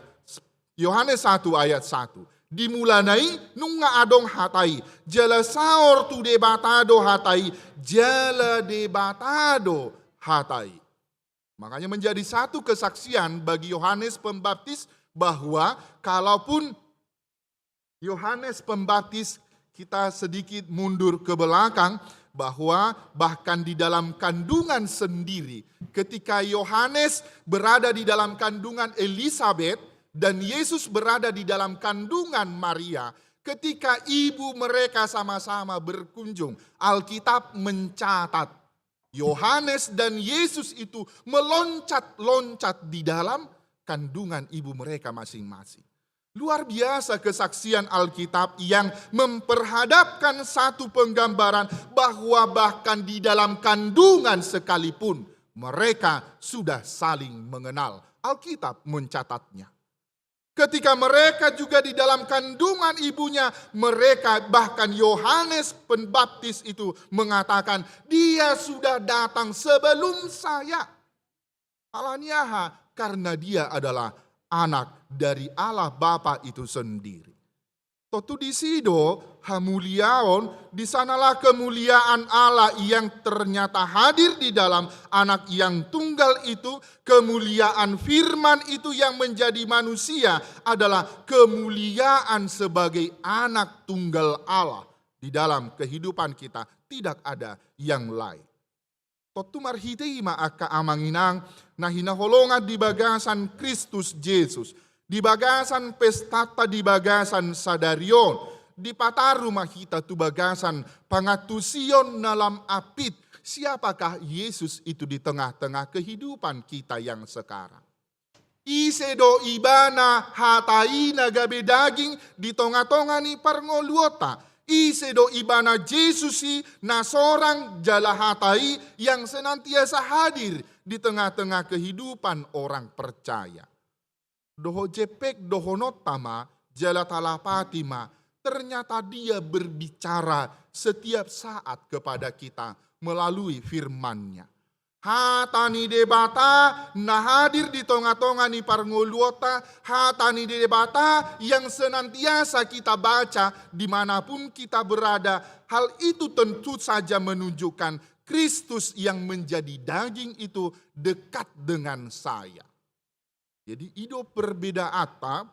Yohanes 1 ayat 1. Dimulanai nunga adong hatai, jala saor tu debatado hatai, jala debatado hatai. Makanya menjadi satu kesaksian bagi Yohanes Pembaptis bahwa kalaupun Yohanes Pembaptis kita sedikit mundur ke belakang, bahwa bahkan di dalam kandungan sendiri ketika Yohanes berada di dalam kandungan Elisabet dan Yesus berada di dalam kandungan Maria, ketika ibu mereka sama-sama berkunjung, Alkitab mencatat Yohanes dan Yesus itu meloncat-loncat di dalam kandungan ibu mereka masing-masing. Luar biasa kesaksian Alkitab yang memperhadapkan satu penggambaran bahwa bahkan di dalam kandungan sekalipun mereka sudah saling mengenal. Alkitab mencatatnya. Ketika mereka juga di dalam kandungan ibunya, mereka bahkan Yohanes Pembaptis itu mengatakan, dia sudah datang sebelum saya. Alaniaha, karena dia adalah anak dari Allah Bapa itu sendiri. Totu di sido hamuliaon, di sanalah kemuliaan Allah yang ternyata hadir di dalam anak yang tunggal itu, kemuliaan firman itu yang menjadi manusia adalah kemuliaan sebagai anak tunggal Allah di dalam kehidupan kita, tidak ada yang lain. Totu marhitei maaka amanginang nahina holonga di bagasan Kristus Yesus, di bagasan pestata di bagasan sadarion, di pataru mahita tu bagasan pangatusion nalam apit siapakah Yesus itu di tengah-tengah kehidupan kita yang sekarang. Isedo ibana hataina gabe daging di tengah-tengah ni parngoluota. Isedo ibana Jesusi na seorang jala hatai yang senantiasa hadir di tengah-tengah kehidupan orang percaya. Doho jepek dohonotama jala talapatima, ternyata dia berbicara setiap saat kepada kita melalui firman-Nya. Hatani debata na hadir di tengah-tengah ni parngoluota, hatani debata yang senantiasa kita baca dimanapun kita berada. Hal itu tentu saja menunjukkan Kristus yang menjadi daging itu dekat dengan saya. Jadi hidup berbeda apa,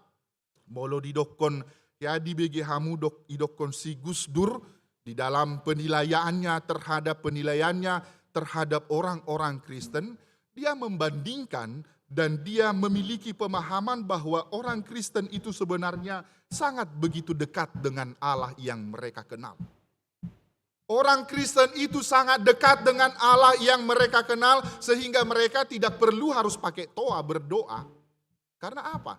bolo didokon ya di BG hamu idokon si Gus Dur di dalam penilaiannya terhadap orang-orang Kristen, dia membandingkan dan dia memiliki pemahaman bahwa orang Kristen itu sebenarnya sangat begitu dekat dengan Allah yang mereka kenal. Orang Kristen itu sangat dekat dengan Allah yang mereka kenal sehingga mereka tidak perlu harus pakai toa berdoa. Karena apa?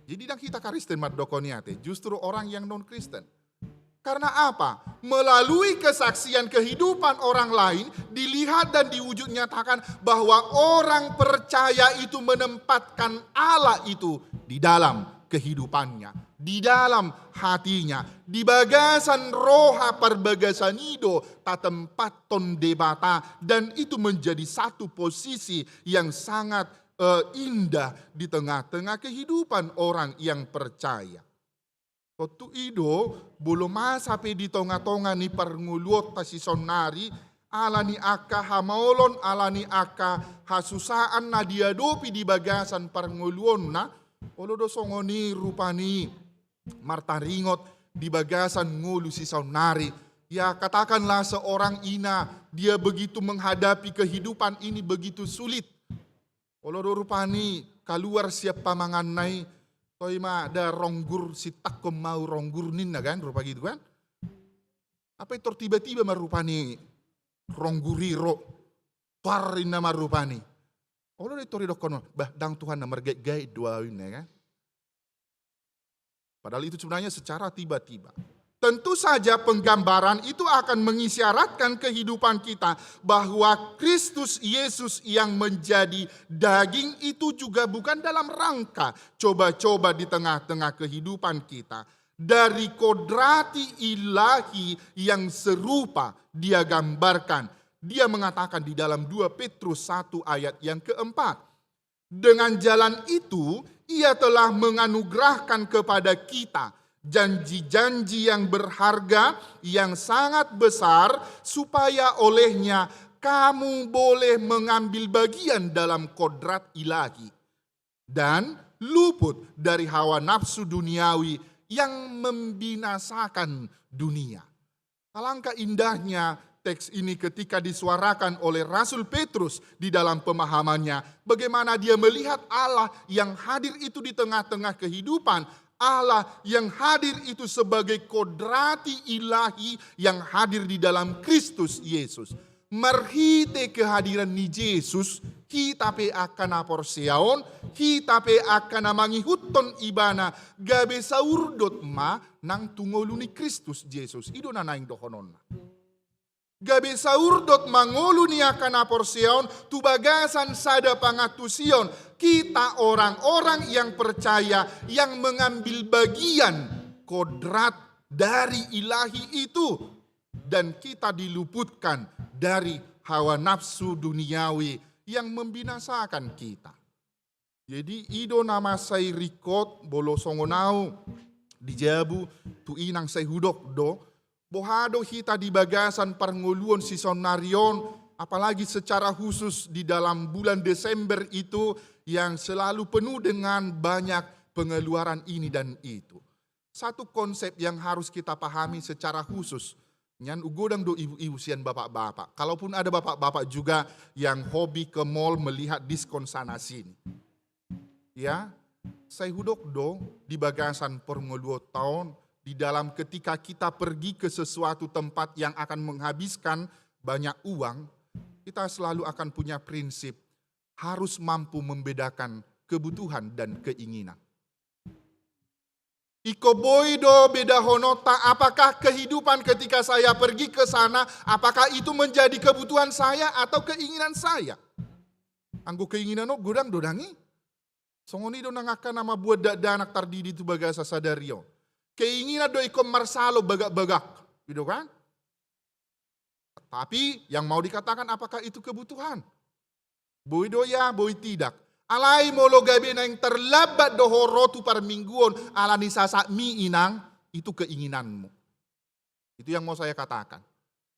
Jadi dan kita Kristen mardokoniate, justru orang yang non-Kristen. Karena apa? Melalui kesaksian kehidupan orang lain, dilihat dan diwujud nyatakan bahwa orang percaya itu menempatkan Allah itu di dalam kehidupannya, di dalam hatinya, di bagasan roha perbagasan ido, tak tempat ton debata, dan itu menjadi satu posisi yang sangat indah di tengah-tengah kehidupan orang yang percaya. Kotu ido belum masape di tonga-tonga ni parnguluot si sonari ala ni aka hamaolon ala ni aka hasusaan na diadopi di bagasan parnguluon na olodo songoni rupani martaringot di bagasan ngulu si sonari. Ya katakanlah seorang ina dia begitu menghadapi kehidupan ini begitu sulit. Olodo rupani keluar siap pamangan nai toy ma ada ronggur si takom mau ronggur ninna kan rupa gitu kan. Apa itu tiba-tiba marupani rongguriro parin nama rupani. Olo itu ridokono bah dang Tuhan na margai-gai dua ini kan. Padahal itu sebenarnya secara tiba-tiba. Tentu saja penggambaran itu akan mengisyaratkan kehidupan kita bahwa Kristus Yesus yang menjadi daging itu juga bukan dalam rangka coba-coba di tengah-tengah kehidupan kita. Dari kodrati ilahi yang serupa dia gambarkan. Dia mengatakan di dalam 2 Petrus 1 ayat yang keempat. Dengan jalan itu ia telah menganugerahkan kepada kita janji-janji yang berharga, yang sangat besar, supaya olehnya kamu boleh mengambil bagian dalam kodrat ilahi. Dan luput dari hawa nafsu duniawi yang membinasakan dunia. Alangkah indahnya teks ini ketika disuarakan oleh Rasul Petrus di dalam pemahamannya. Bagaimana dia melihat Allah yang hadir itu di tengah-tengah kehidupan. Allah yang hadir itu sebagai kodrati ilahi yang hadir di dalam Kristus Yesus. Merhite kehadiran ni Yesus, kita pe akan aporseaon, kita pe akan mangihuton ibana, gabe saurdot ma nang tungolu ni Kristus Yesus. Ido na naing dohonon. Gabe saurdot mangolu ni akan aporseaon, tubagasan sada pangatusion. Kita orang-orang yang percaya yang mengambil bagian kodrat dari ilahi itu. Dan kita diluputkan dari hawa nafsu duniawi yang membinasakan kita. Jadi ido nama say rikot bolo songonau dijabu tu inang say hudok do. Bohado kita di bagasan parnguluon si sonarion. Apalagi secara khusus di dalam bulan Desember itu yang selalu penuh dengan banyak pengeluaran ini dan itu. Satu konsep yang harus kita pahami secara khusus. Nyan ugodang do ibu-ibu sian bapak-bapak. Kalaupun ada bapak-bapak juga yang hobi ke mall melihat diskon sana sini. Ya, saya hudok do di bagasan perngoluo tahun. Di dalam ketika kita pergi ke sesuatu tempat yang akan menghabiskan banyak uang. kita selalu akan punya prinsip harus mampu membedakan kebutuhan dan keinginan. Iko boido beda honota, apakah kehidupan ketika saya pergi ke sana, apakah itu menjadi kebutuhan saya atau keinginan saya? Anggo keinginan no gudang dodangi. Songoni do nangakan nama buat danak tardidi itu bagasa sadario. Keinginan do iko marsalo bagak-bagak, gitu kan? Tapi yang mau dikatakan apakah itu kebutuhan? Boido ya, boi tidak. Alai molo gabe na yang terlambat dohoro tu par mingguon ala ni sasak mi inang, itu keinginanmu. Itu yang mau saya katakan.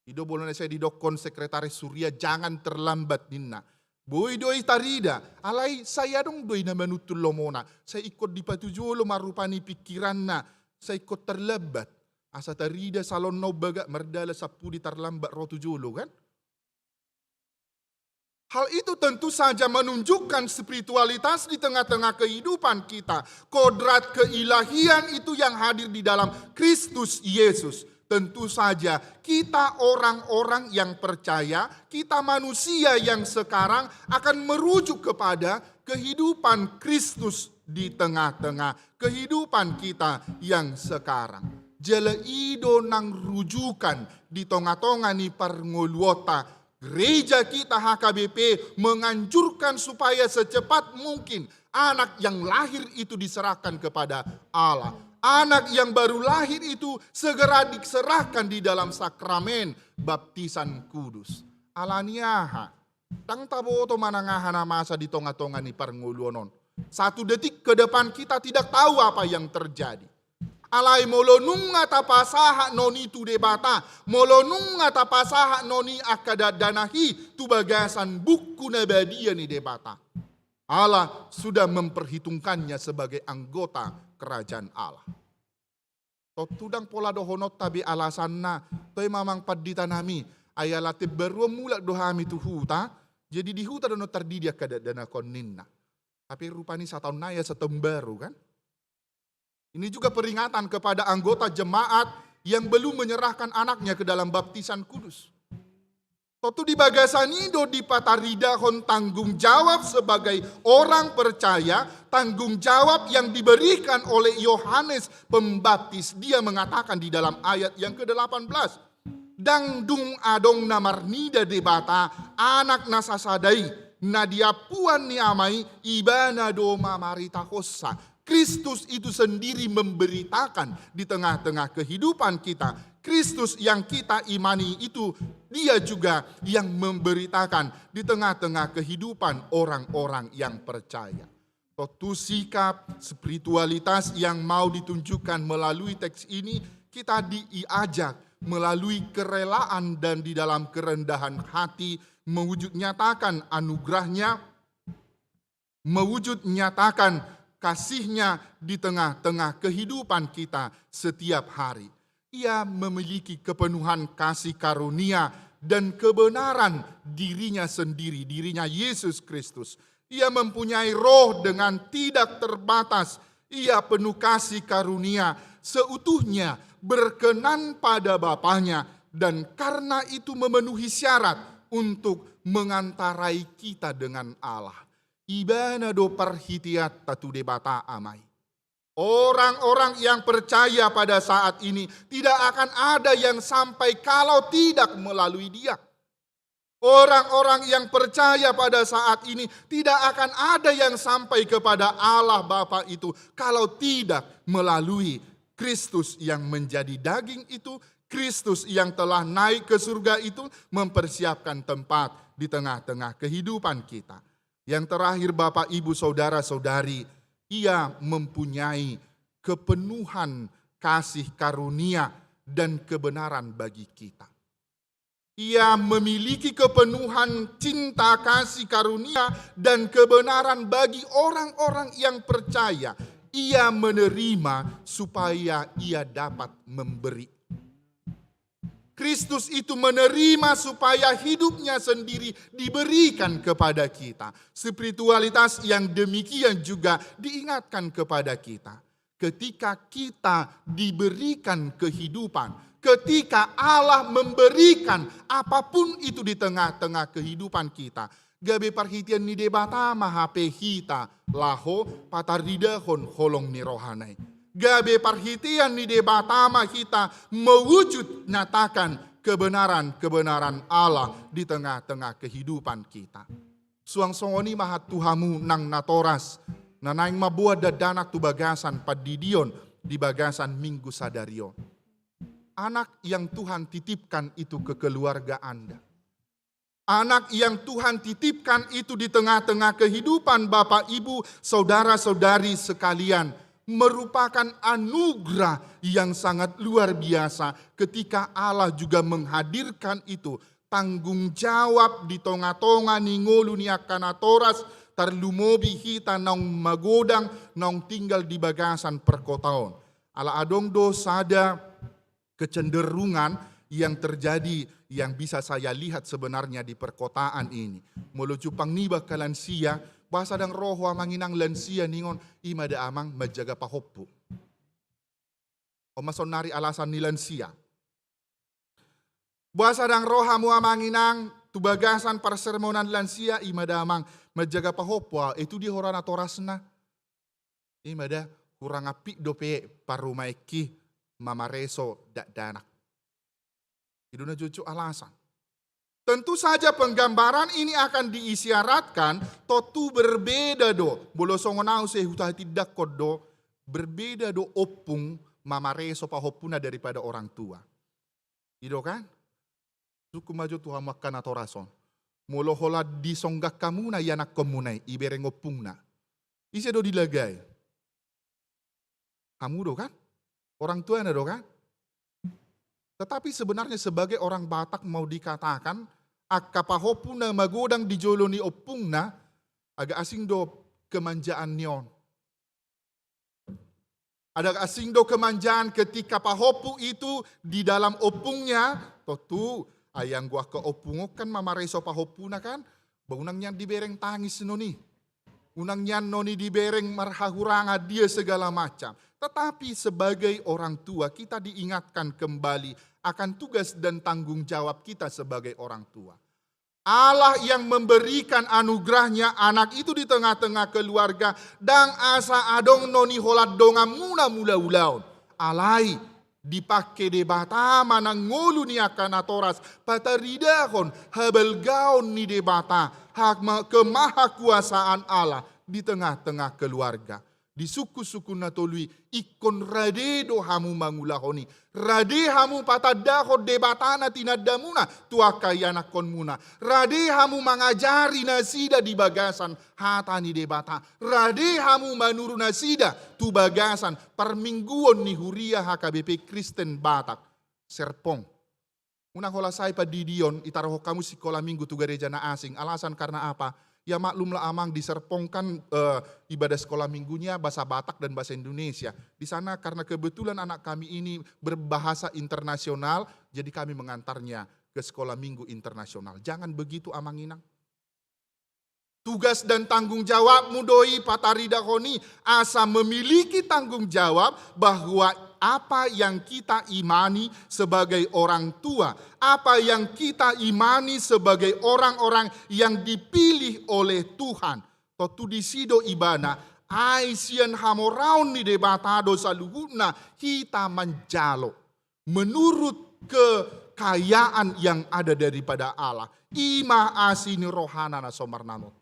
Ido boleh saya didokon sekretaris Surya, jangan terlambat nina. Boy doi tarida, alai saya dong doi na manutul lomona. Saya ikut di patujolo marupani pikiranna, saya ikut terlambat. Asa tarida salon no baga merdala sapudi terlambat rotujolo kan? Hal itu tentu saja menunjukkan spiritualitas di tengah-tengah kehidupan kita. Kodrat keilahian itu yang hadir di dalam Kristus Yesus. Tentu saja kita orang-orang yang percaya, kita manusia yang sekarang akan merujuk kepada kehidupan Kristus di tengah-tengah kehidupan kita yang sekarang. Jele ido nang rujukan di tengah-tengah ni parngoluota. Gereja kita HKBP menganjurkan supaya secepat mungkin anak yang lahir itu diserahkan kepada Allah. Anak yang baru lahir itu segera diserahkan di dalam sakramen baptisan kudus. Alaniaha, tang taboto manangahana masa di tengah-tengah ni parnguluonon. 1 detik ke depan kita tidak tahu apa yang terjadi. Alai molonunga tapasaha noni tu debata, molonunga tapasaha noni akada danahi tu bagasan buku nabadia ni debata. Allah sudah memperhitungkannya sebagai anggota kerajaan Allah. Tudang pola dohonot tabi alasanna, toy mamang padita nami, ayalate baru mulak dohami tu huta, jadi di huta dono terdidia kada dana koninna. Tapi rupani satahun naya setembaru kan? Ini juga peringatan kepada anggota jemaat yang belum menyerahkan anaknya ke dalam baptisan kudus. Totu di bagasanido di pataridahon tanggung jawab sebagai orang percaya, tanggung jawab yang diberikan oleh Yohanes Pembaptis. Dia mengatakan di dalam ayat yang ke-18. Dangdung adong namarnida debata, anak nasasadai, nadia puan niamai, ibana doma marita hossa. Kristus itu sendiri memberitakan di tengah-tengah kehidupan kita. Kristus yang kita imani itu dia juga yang memberitakan di tengah-tengah kehidupan orang-orang yang percaya. Suatu sikap spiritualitas yang mau ditunjukkan melalui teks ini, kita diajak melalui kerelaan dan di dalam kerendahan hati mewujud nyatakan anugerahnya, mewujud nyatakan kasihnya di tengah-tengah kehidupan kita setiap hari. Ia memiliki kepenuhan kasih karunia dan kebenaran dirinya sendiri, dirinya Yesus Kristus. Ia mempunyai roh dengan tidak terbatas. Ia penuh kasih karunia seutuhnya, berkenan pada Bapanya, dan karena itu memenuhi syarat untuk mengantarai kita dengan Allah. Ibana do parhitiat tatu debata amai. Orang-orang yang percaya pada saat ini tidak akan ada yang sampai kalau tidak melalui dia. Orang-orang yang percaya pada saat ini tidak akan ada yang sampai kepada Allah Bapa itu kalau tidak melalui Kristus yang menjadi daging itu, Kristus yang telah naik ke surga itu mempersiapkan tempat di tengah-tengah kehidupan kita. Yang terakhir Bapak, Ibu, Saudara-saudari, ia mempunyai kepenuhan kasih karunia dan kebenaran bagi kita. Ia memiliki kepenuhan cinta kasih karunia dan kebenaran bagi orang-orang yang percaya. Ia menerima supaya ia dapat memberi. Kristus itu menerima supaya hidupnya sendiri diberikan kepada kita. Spiritualitas yang demikian juga diingatkan kepada kita. Ketika kita diberikan kehidupan, ketika Allah memberikan apapun itu di tengah-tengah kehidupan kita. Gabe perhatian ni debata mahape hita laho pataridahon holong ni rohanai. Gabe perhatian ni debata kita mewujud nyatakan kebenaran Allah di tengah-tengah kehidupan kita. Suang songoni mahat Tuhamu nang natoras, nanaing mabuat dadanak tu bagasan padidion di bagasan Minggu Sadario. Anak yang Tuhan titipkan itu ke keluarga Anda. Anak yang Tuhan titipkan itu di tengah-tengah kehidupan Bapak, Ibu, saudara-saudari sekalian, merupakan anugerah yang sangat luar biasa ketika Allah juga menghadirkan itu. Tanggung jawab di tonga-tonga ningolu ni akanatoras terlumobi hita nong magodang nong tinggal di bagasan perkotaan. Ala adong dosa ada kecenderungan yang terjadi yang bisa saya lihat sebenarnya di perkotaan ini. Melucu pangniba ke lansia, bahasa dang roho amanginang lansia ningon imada amang menjaga pahoppu. O masonari alasan ni lansia. Bahasa dang roho amu amanginang tubagasan persermonan lansia imada amang menjaga pahoppu. Itu di horana torasna. Imada kurang api dope parumaiki mamareso dak danak. Itu na cucu alasan. Tentu saja penggambaran ini akan diisyaratkan totu berbeda do. Bolo songonau sehuta tidak kodo berbeda do opung mamareso pahopuna daripada orang tua. Itu kan? Suku maju Tuhan makan atau rason. Molo hola disonggak kamu na yanak komunai ibereng opungna. Isi do dilagay. Kamu do kan? Orang tua na do kan? Tetapi sebenarnya sebagai orang Batak mau dikatakan akapahopuna magodang dijoloni opungna agak asing do kemanjaan nion. Ada asing do kemanjaan ketika pahopu itu di dalam opungnya totu ayang gua ke opungo kan mamareso pahopuna kan baunangnya dibereng tangis noni. Unangnya noni dibereng marhahuranga dia segala macam. Tetapi sebagai orang tua kita diingatkan kembali akan tugas dan tanggung jawab kita sebagai orang tua. Allah yang memberikan anugerahnya anak itu di tengah-tengah keluarga dan asa adong noni holat donga muna mula ulaun. Alai dipakai debata manang ngolu ni akan atoras pataridahon habel gaon ni debata hak kemahakuasaan Allah di tengah-tengah keluarga. Di suku-suku natolui ikon radedo hamu mangulahoni. Rade hamu patadaho debatana tinadamuna tuakayana konmuna. Rade hamu mangajari nasida di bagasan hatani debata. Rade hamu manuru nasida tu bagasan permingguan ni huria HKBP Kristen Batak. Serpong. Unang hola saya padidion itaroho kamu sekolah minggu tu gereja na asing. Alasan karena apa? Ya maklumlah amang diserpongkan ibadah sekolah minggunya bahasa Batak dan bahasa Indonesia. Di sana karena kebetulan anak kami ini berbahasa internasional, jadi kami mengantarnya ke sekolah minggu internasional. Jangan begitu amang inang. Tugas dan tanggung jawabmu doi pataridahoni asa memiliki tanggung jawab bahwa apa yang kita imani sebagai orang tua, apa yang kita imani sebagai orang-orang yang dipilih oleh Tuhan. Totu disido ibana, aisian hamoraun ni debatado saluhuna kita menjalo menurut kekayaan yang ada daripada Allah. Ima asini rohana na somarnamoto.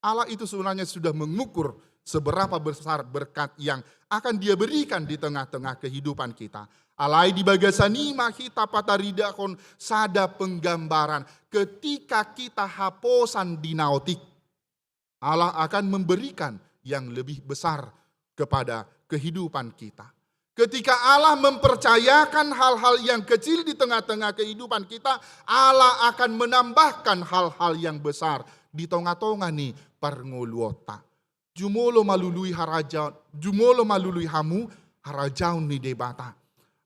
Allah itu sebenarnya sudah mengukur seberapa besar berkat yang akan dia berikan di tengah-tengah kehidupan kita. Alai di bagasanima kita pataridakon sada penggambaran ketika kita haposan dinaotik. Allah akan memberikan yang lebih besar kepada kehidupan kita. Ketika Allah mempercayakan hal-hal yang kecil di tengah-tengah kehidupan kita, Allah akan menambahkan hal-hal yang besar di tengah-tengah nih parngoluota. Jumolo malului hamu harajaun ni debata.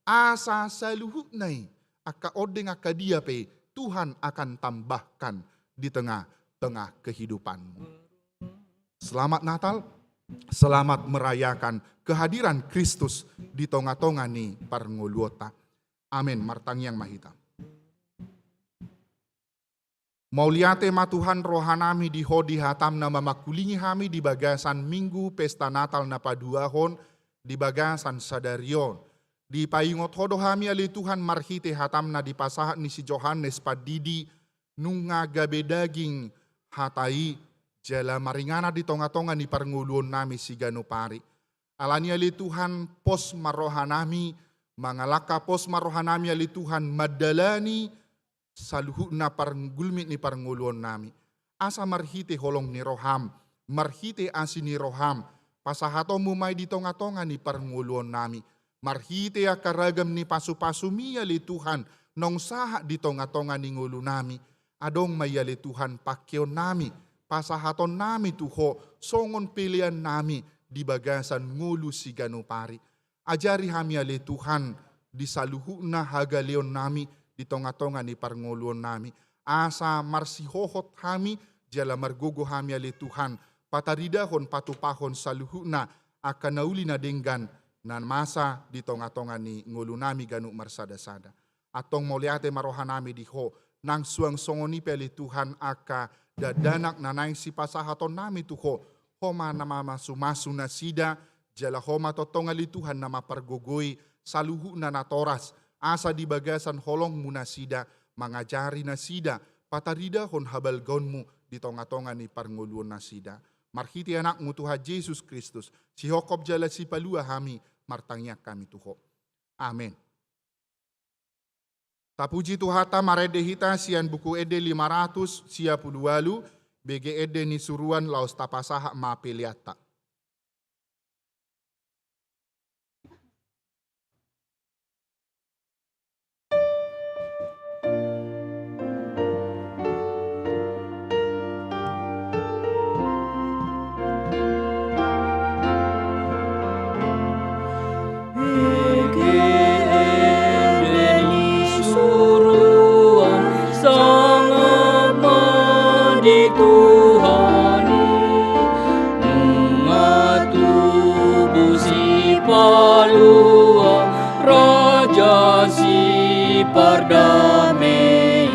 Asa saluhuk nai aka odeng aka dia pe Tuhan akan tambahkan di tengah-tengah kehidupanmu. Selamat Natal, selamat merayakan kehadiran Kristus di tengah-tengah ni parngoluota. Amin. Martang yang mahita. Mauliate ma Tuhan rohanami di hodi hatam na mamakulingi hami di bagasan minggu pesta Natal na paduahon di bagasan sadarion. Di payungot hodo hami ali Tuhan marhite hatam na di pasahat ni si Johannes padidi nunga gabe daging hatai jala maringana di tonga-tonga ni parnguluon nami si ganupari. Alani ali Tuhan pos marohanami mangalaka pos marohanami ali Tuhan madalani saluhuna pargulmit ni parnguluon nami. Asa marhite holong ni roham, marhite asi ni roham, pasahato mumay di tonga-tonga ni parnguluon nami. Marhite akaragam ni pasu-pasu miyali Tuhan, nong saha di tonga-tonga ni ngulu nami. Adong mayali Tuhan pakyon nami, pasahaton nami tuho, songon pilihan nami di bagasan ngulu si ganupari. Ajari hami ali Tuhan di saluhuna hagaleon nami, di tonga-tonga ni parnguluon nami. Asa marsihohot hami, jala margogo hami ali Tuhan, pataridahon patupahon saluhuna akan nauli na denggan nan masa di tonga-tonga ni ngulu nami ganu marsada-sada. Atong moliate marohan nami di ho, nang suang songoni peli Tuhan aka dadanak nanay si pasahaton nami tuho, homa nama masu-masu na sida, jala homa totonga li Tuhan nama pargogoy, saluhuna na toras, asa di bagasan holong muna sida, mangajari na sida, patarida hon habal gaunmu di tonga-tonga ni parnguluon na sida. Marhiti anakmu Tuhan Yesus Kristus, si hokop jala si palua hami, martangyak kami tuho. Amin. Tapuji Tuhata marede hita sian buku ede 500 sia pulualu, BG ede ni suruan laos tapasaha mapeliata. Pardamai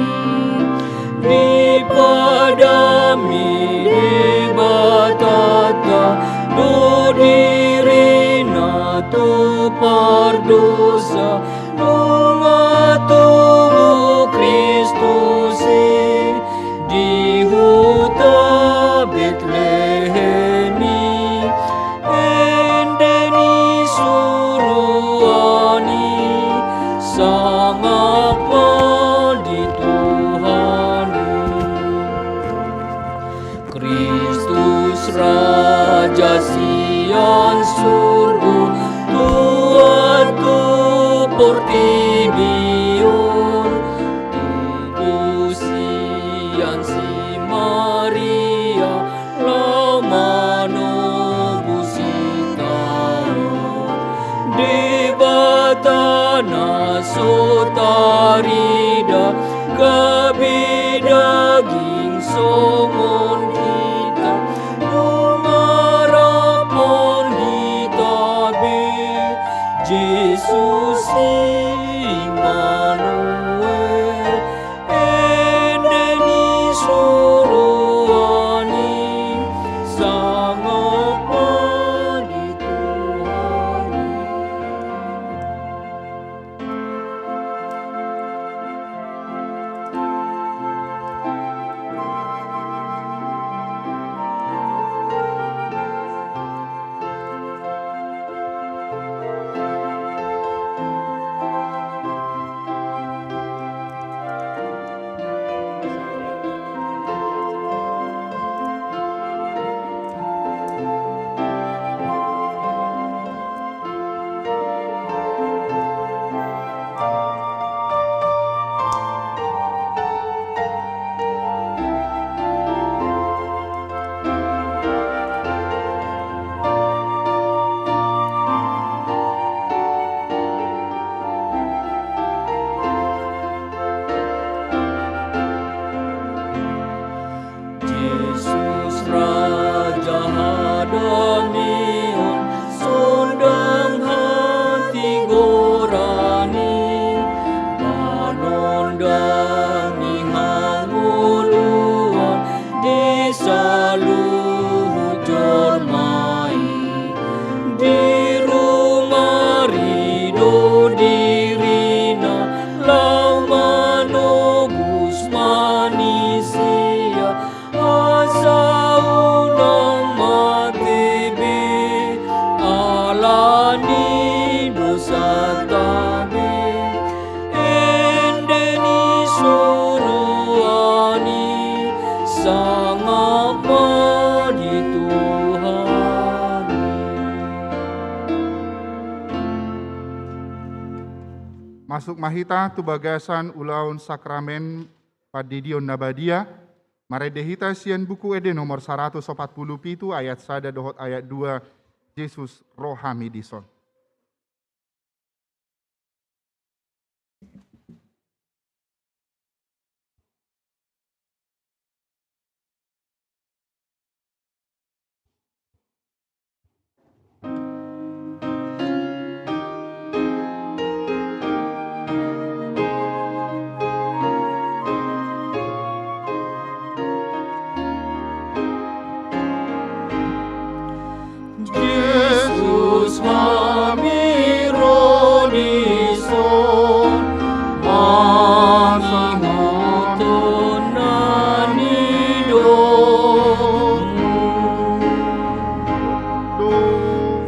dipadami dibatata do dirina tu pardosa nunga tu Kristus di huta Betlehemi endeni suruani sangapa di Tuhani Kristus Raja sian surga tuatu portibion tubuh sian si Maria lamano busitao debatana sotarida gabi daging songon kita nungarapon kita be Yesus Immanuel endeni suruani sangapa di Tuhani. Masuk mahita tu bagasan ulaun sakramen padidion nabadia. Maredehita sian buku ede nomor 147 ayat 1 dohot ayat 2 Yesus rohami dison. Yesus hamiro dison, mangingoton nanidon.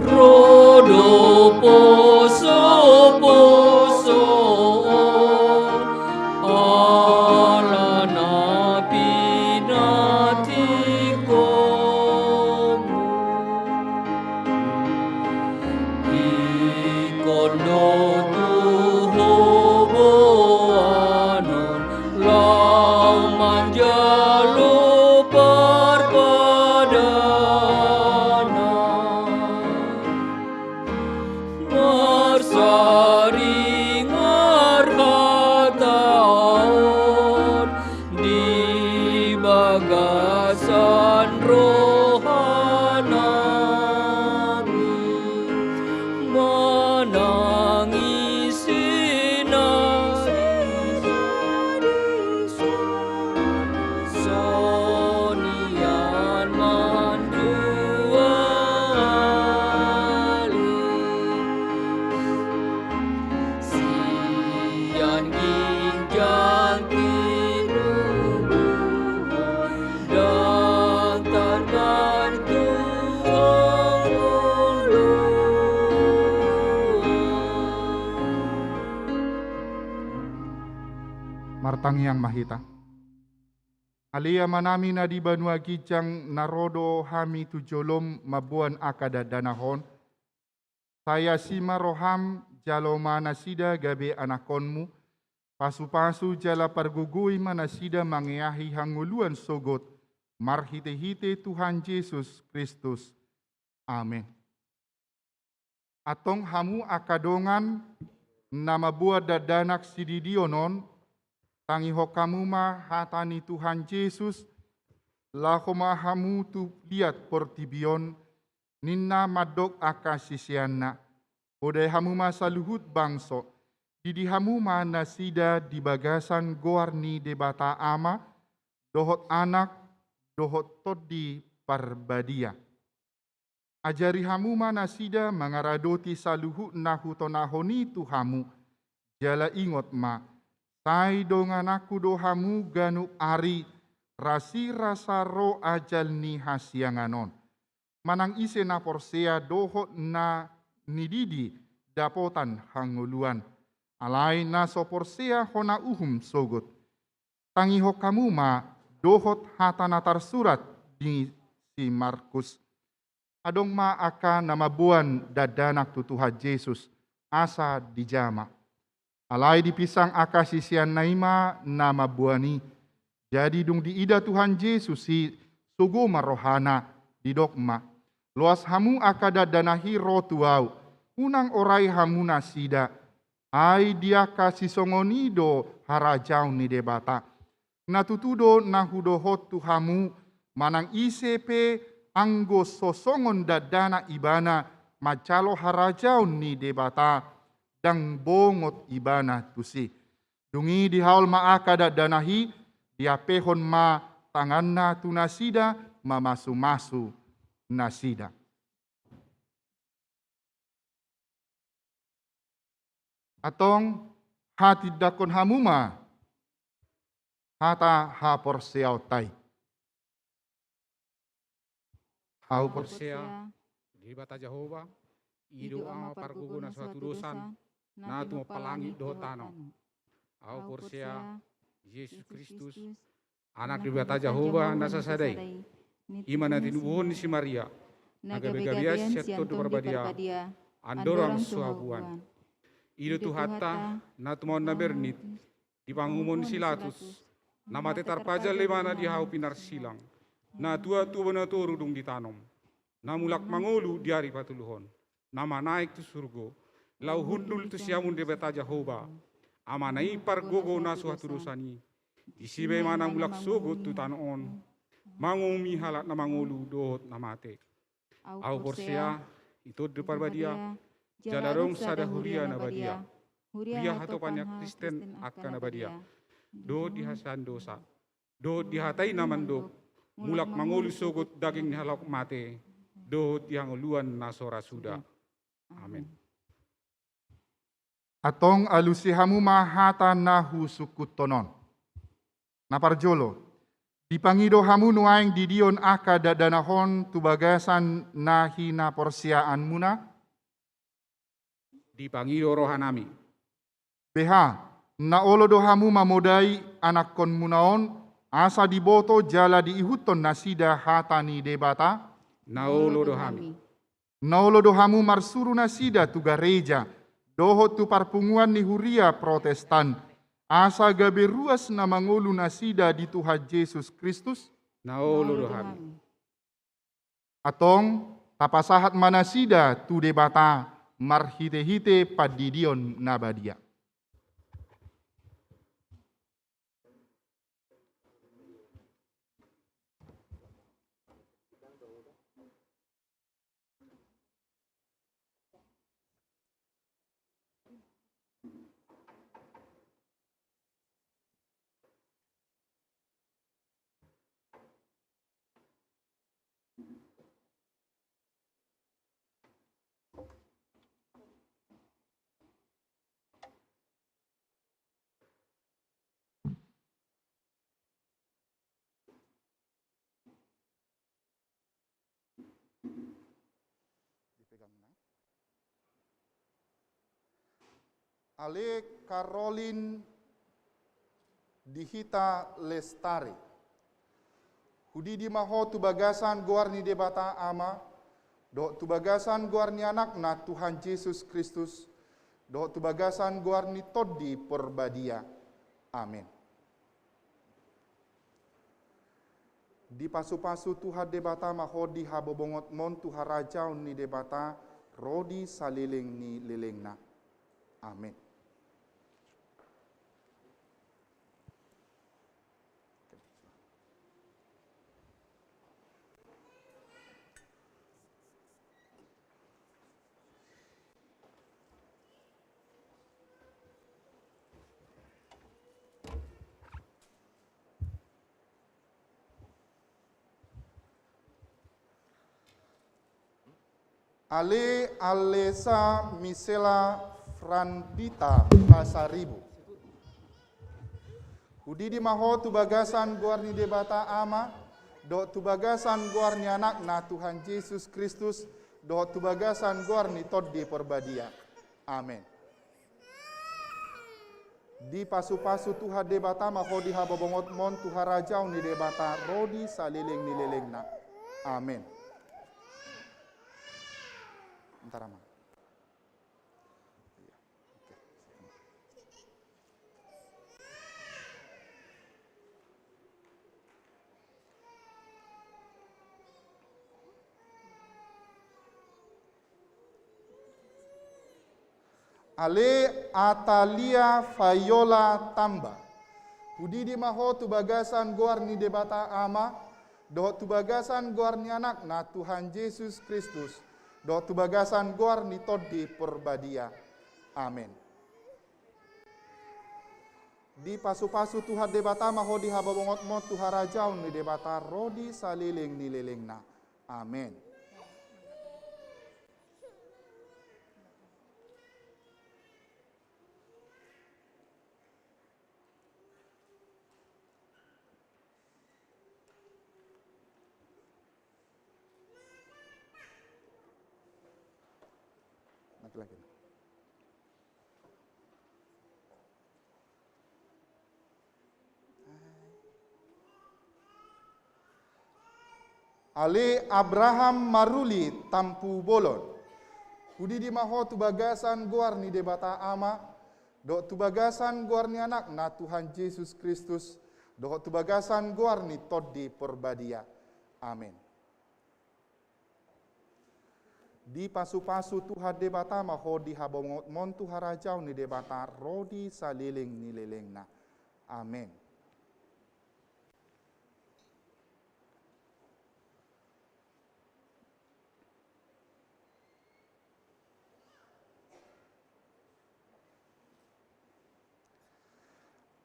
Rodo poso ala napinatikomu. Ikondo tuhoboanon lau manjalo parpadanan. Marsaring marhataon di bagasan rohanami. Manangisin sonian manduali. Sian ginjang tinubuh dan terbantu Martang yang mahita. Alia manami na di banua gijang narodo hami tujolom mabuan akada danahon. Saya sima roham jalo manasida gabe anakonmu. Pasu-pasu jala pargugui manasida mangeahi hanguluan sogot. Marhite-hite Tuhan Yesus Kristus. Amin. Atong hamu akadongan nama buat dadanak sididionon. Tangi hokamu ma hatani Tuhan Yesus, lahoma hamu tu liat portibion, ninna madok akasisianna, odai hamu ma saluhut bangso, didi hamu ma nasida di bagasan goarni debata ama, dohot anak, dohot todi parbadia. Ajari hamu ma nasida mangaradoti saluhut nahu tonahoni tu hamu, jala ingot ma, tai dongan aku dohamu ganu ari rasi rasa ro ajal ni hasianganon. Manang ise na porsea dohot na nididi dapotan hanguluan. Alai na so porsea hona uhum sogot. Tangi hokamu ma dohot hatana tarsurat di si Markus. Adong ma aka namabuan dadanak tu Tuhan Yesus asa dijama. Alai dipisang akasisian naima nama buani. Jadi dung diida Tuhan Yesus si sugo marohana di dogma. Luas hamu akada danahi rotuau. Unang orai hamu nasida. Ai dia kasih songonido harajau ni debata. Natutudo nahudo hotu hamu manang isepe anggo sosongon dadana ibana macalo harajau ni debata. Dang bongot ibana tusi. Dungi di haul maakada danahi, dia pehon ma tanganna tu nasida, mamasu-masu nasida. Atong hati dakon hamuma, hata ha porseau tai. Hau Porsea, di bata Jehovah, ido ama parguguna suatu dosan, na tu pelangi dotano. Au Porsea, Yesus Kristus, anak di bata Jehovah nasa sadai. Imana tinubuhon si Maria, naga begabias seto do barbadia, andorang suabuan. Ida tu hatta na tumon na bernit di pangumon silatus na mate tarpaja lemana di hau pinar silang na tua na rudung di tanom na mulak mangolu di hari patuluhon nama naik tu surgo lau hundul tu siamun de beta Jehovah amanai par gogo na suatu dosani isibe mana mulak sogot tu tanon mangumi halat na mangolu dot na mate au porsia itu de parbadia jalarong sada huria na badia huria hatopannya Kristen akan na badia do dihasan dosa do dihatai namandok mulak mangolu sogot daging halak mate do yang luan nasora sudah. Amin. Atong alusihamu mahata nahu sukutonon. Naparjolo. Dipangido hamu nuaing didion aka dadanahon tubagasan nahi na porsiaan muna. Dipangido rohanami. Beha, naolo dohamu mamodai anak kon munaon, asa diboto jala diihuton nasida hatani debata. Naolo dohami. Naolo dohamu marsuru nasida tu gereja, doho tu parpunguan ni huria protestan, asa gabe ruas na mangulu nasida di Tuhan Yesus Kristus. Naolo dohami. Atong tapasahat manasida tu debata marhite-hite padidion nabadia. Ale Caroline Dihita Lestari. Hudi di maho tu bagasan guarni debata ama, do tu bagasan guarni anak na Tuhan Yesus Kristus, do tu bagasan guarni todi perbadia. Amin. Di pasu-pasu Tuhan debata maho di habobongot mon Tuhan rajau ni debata, rodi saliling ni lilingna. Amin. Ale Alesa Misela Frandita Pasaribu. Hudi di maho tu bagasan guarni debata ama, do tu bagasan guarni anak na Tuhan Yesus Kristus, do tu bagasan guarni todi perbadia. Amin. Di pasu-pasu Tuhan debata maho di habobongot mon Tuhan rajau ni debata rodi saliling ni lelengna. Amin. Bentar, Ama. Ale Atalia Fayola Tamba. Hudi di maho tu bagasan guarni debata ama, do tu bagasan guarni anak na Tuhan Yesus Kristus, do tu bagasan guarni todi perbadia. Amin. Di pasu-pasu Tuhan debata maho di hababongot mo Tuhan rajau ni debata rodi saliling ni lelengna. Amin. Lagi. Ale Abraham Maruli Tampu Bolon. Hudi di maho tu bagasan guar ni debata ama, do tu bagasan guar ni anak na Tuhan Yesus Kristus, do tu bagasan guar ni tod di porbadia. Amin. Di pasu-pasu Tuhan debata maho di habongot mon tu harajau ni debata rodi saliling ni lelengna. Amin.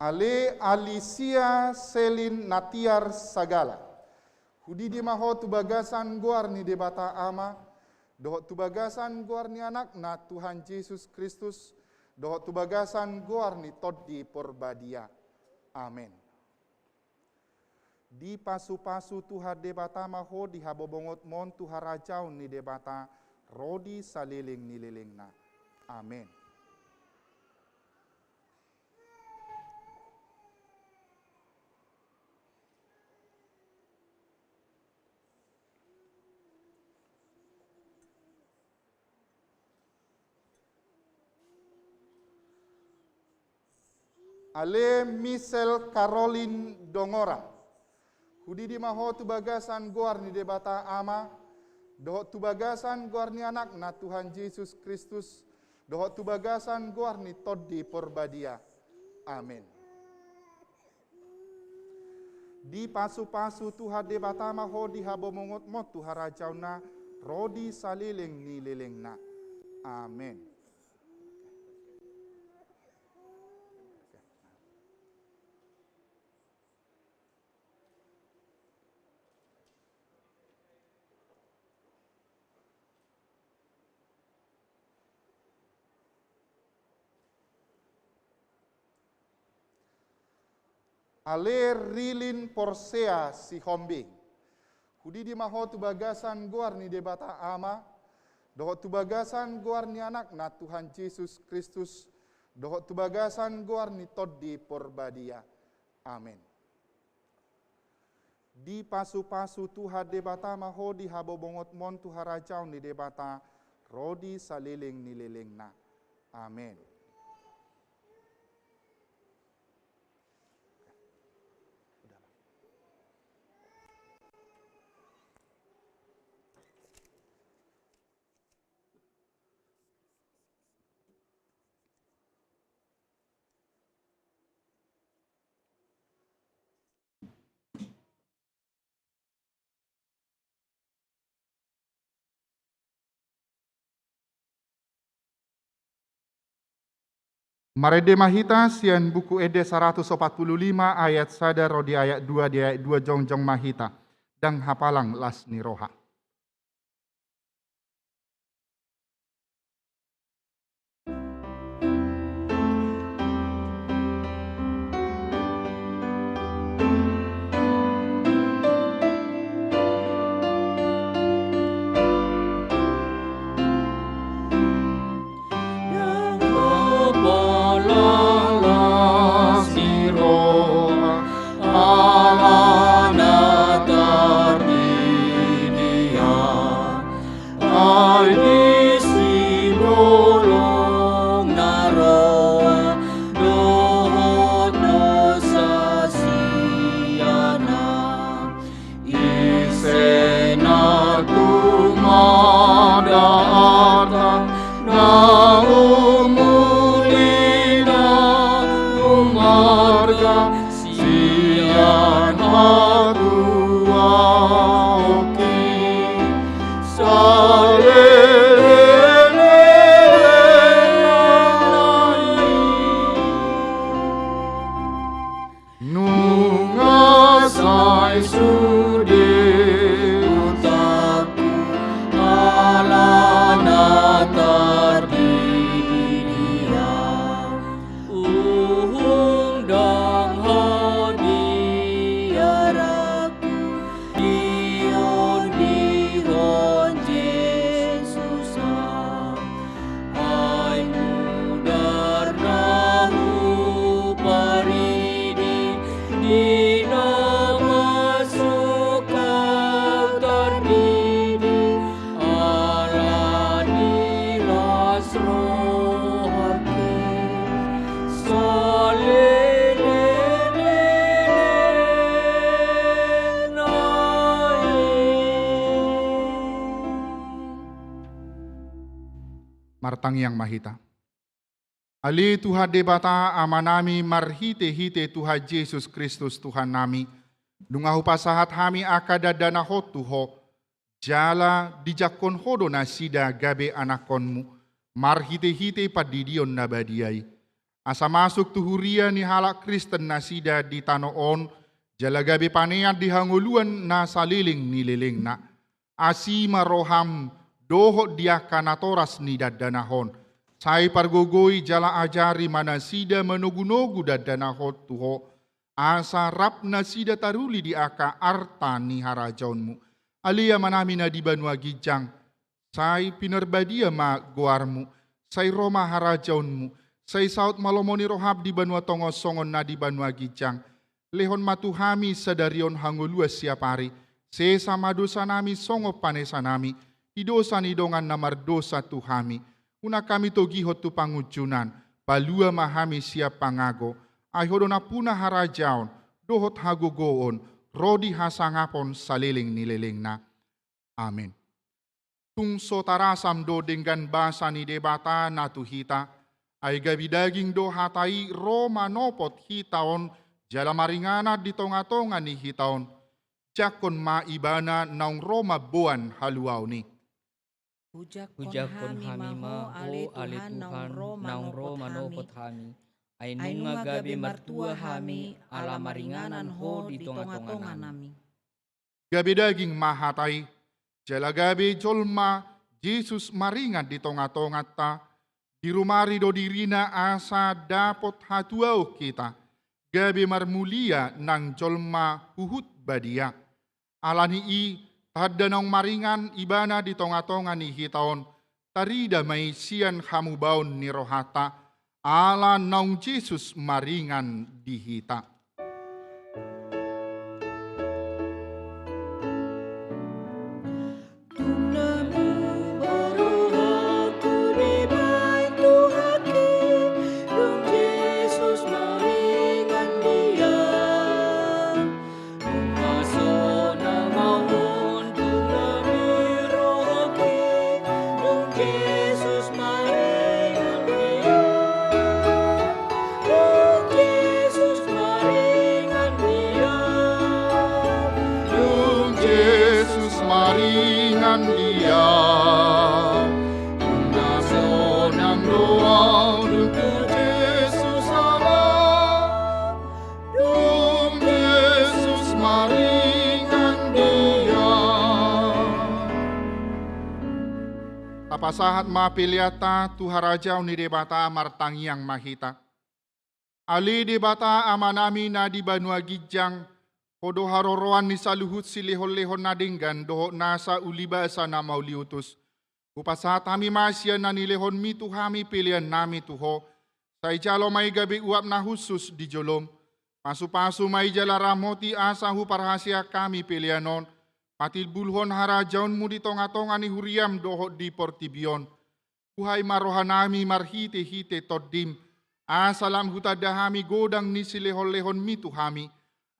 Ale Alicia Selin Natiar Sagala. Hudi di maho tu bagasan guar ni debata ama, dohot tu bagasan guar ni anak na Tuhan Yesus Kristus, dohot tu bagasan guar ni tod di porbadia. Amin. Di pasu-pasu Tuhan debata maho di habobongot mon tu harajau ni debata rodi saliling ni lelengna. Amin. Ale Michelle Caroline Dongora. Hudi di maho tu bagasan guar ni debata ama, dohot tu bagasan guar ni anak na Tuhan Yesus Kristus, dohot tu bagasan guar ni tod di porbadia. Amin. Di pasu-pasu Tuhan debata maho di habomongot mo tu harajau na rodi saliling ni lelengna. Amin. Ale Rilin Porsea si Hombing. Hudi di maho tu bagasan guar ni debata ama, dohot tu bagasan guar ni anak na Tuhan Yesus Kristus, dohot tu bagasan guar ni tod di porbadia. Amin. Di pasu-pasu Tuhan debata maho di habobongot mon tu harajau ni debata rodi saliling ni lelengna. Amin. Marede Mahita sian buku Ede 145 ayat sadar di ayat 2 di ayat 2 jongjong Mahita dan hapalang las niroha. Dong martang yang mahita. Ali Tuhan debata amanami marhite-hite Tuhan Yesus Kristus Tuhan nami. Dungahu pasahat hami akada dana hotuho. Jala dijakon hodo nasida gabe anakonmu. Marhite-hite padidion nabadiai. Asa masuk tuhuria ni halak Kristen nasida di tanoon. Jala gabe paneat dihanguluan na saliling nililing na. Asima roham doho dia kanatoras ni dadanahon. Sai pargogoi jala ajari mana sida menogu-nogu dadanahon tuho. Asa rap na sida taruli di aka arta ni harajaunmu. Alia manami na di banua gijang. Sai pinerbadia ma goarmu. Sai roma harajaunmu. Sai saut malomoni rohab di banua tongos songon na di banua gijang. Lehon matuhami sadarion hanguluas siapari. Sesama dosa nami songo panesa nami. Idosa nidongan namar dosa tuhami. Una kami togihot tu pangujunan. Balua mahami siap pangago. Aihodona puna harajaon. Dohot hagogoon. Rodi hasangapon saliling nililing na. Amin. Tung sotarasam do dengan basa ni debata natuhita. Ay gabidaging do hatai Roma nopot hitaon. Jala maringana di tonga-tonga ni hitaon. Jakon maibana naung Roma buan haluaw ni. Hujakon hami maho ale Tuhan naung Roma nopot hami. Ay nunga gabi martua hami ala maringanan ho di tonga-tonga nami. Gabi daging mahatay. Jala gabi jolma Jesus maringat di tonga-tonga ta. Di rumari do dirina asa dapot hatuaw kita. Gabi marmulia nang jolma huhut badia. Alani i tadda nang maringan ibana di tonga-tonga ni hitaon. Tarida may siyan hamubaon ni rohata. Ala nang Jesus maringan di hita. Maringan dia, naso nang doa untuk Yesus Allah, dum Yesus maringan dia. Tapasahat mapiliata tuharajau ni debata martang yang mahita. Ali debata amanami na di banua gijang. Podo haroroan ni saluhut si lehon-lehon nadinggan doho nasa ulibasa na mauliutus. Upasahat hami masya na nilehon mi tuhami pilihan nami tuho. Sa ijalo may gabi uap na husus di jolom. Pasu-pasu may jala ramoti asa hu parhasia kami pilihanon. Patil bulhon harajaun mu di tonga-tonga ni huriam doho di portibion. Kuhay marohanami marhite-hite toddim. Asalam hutadahami godang ni si lehon-lehon mi tuhami.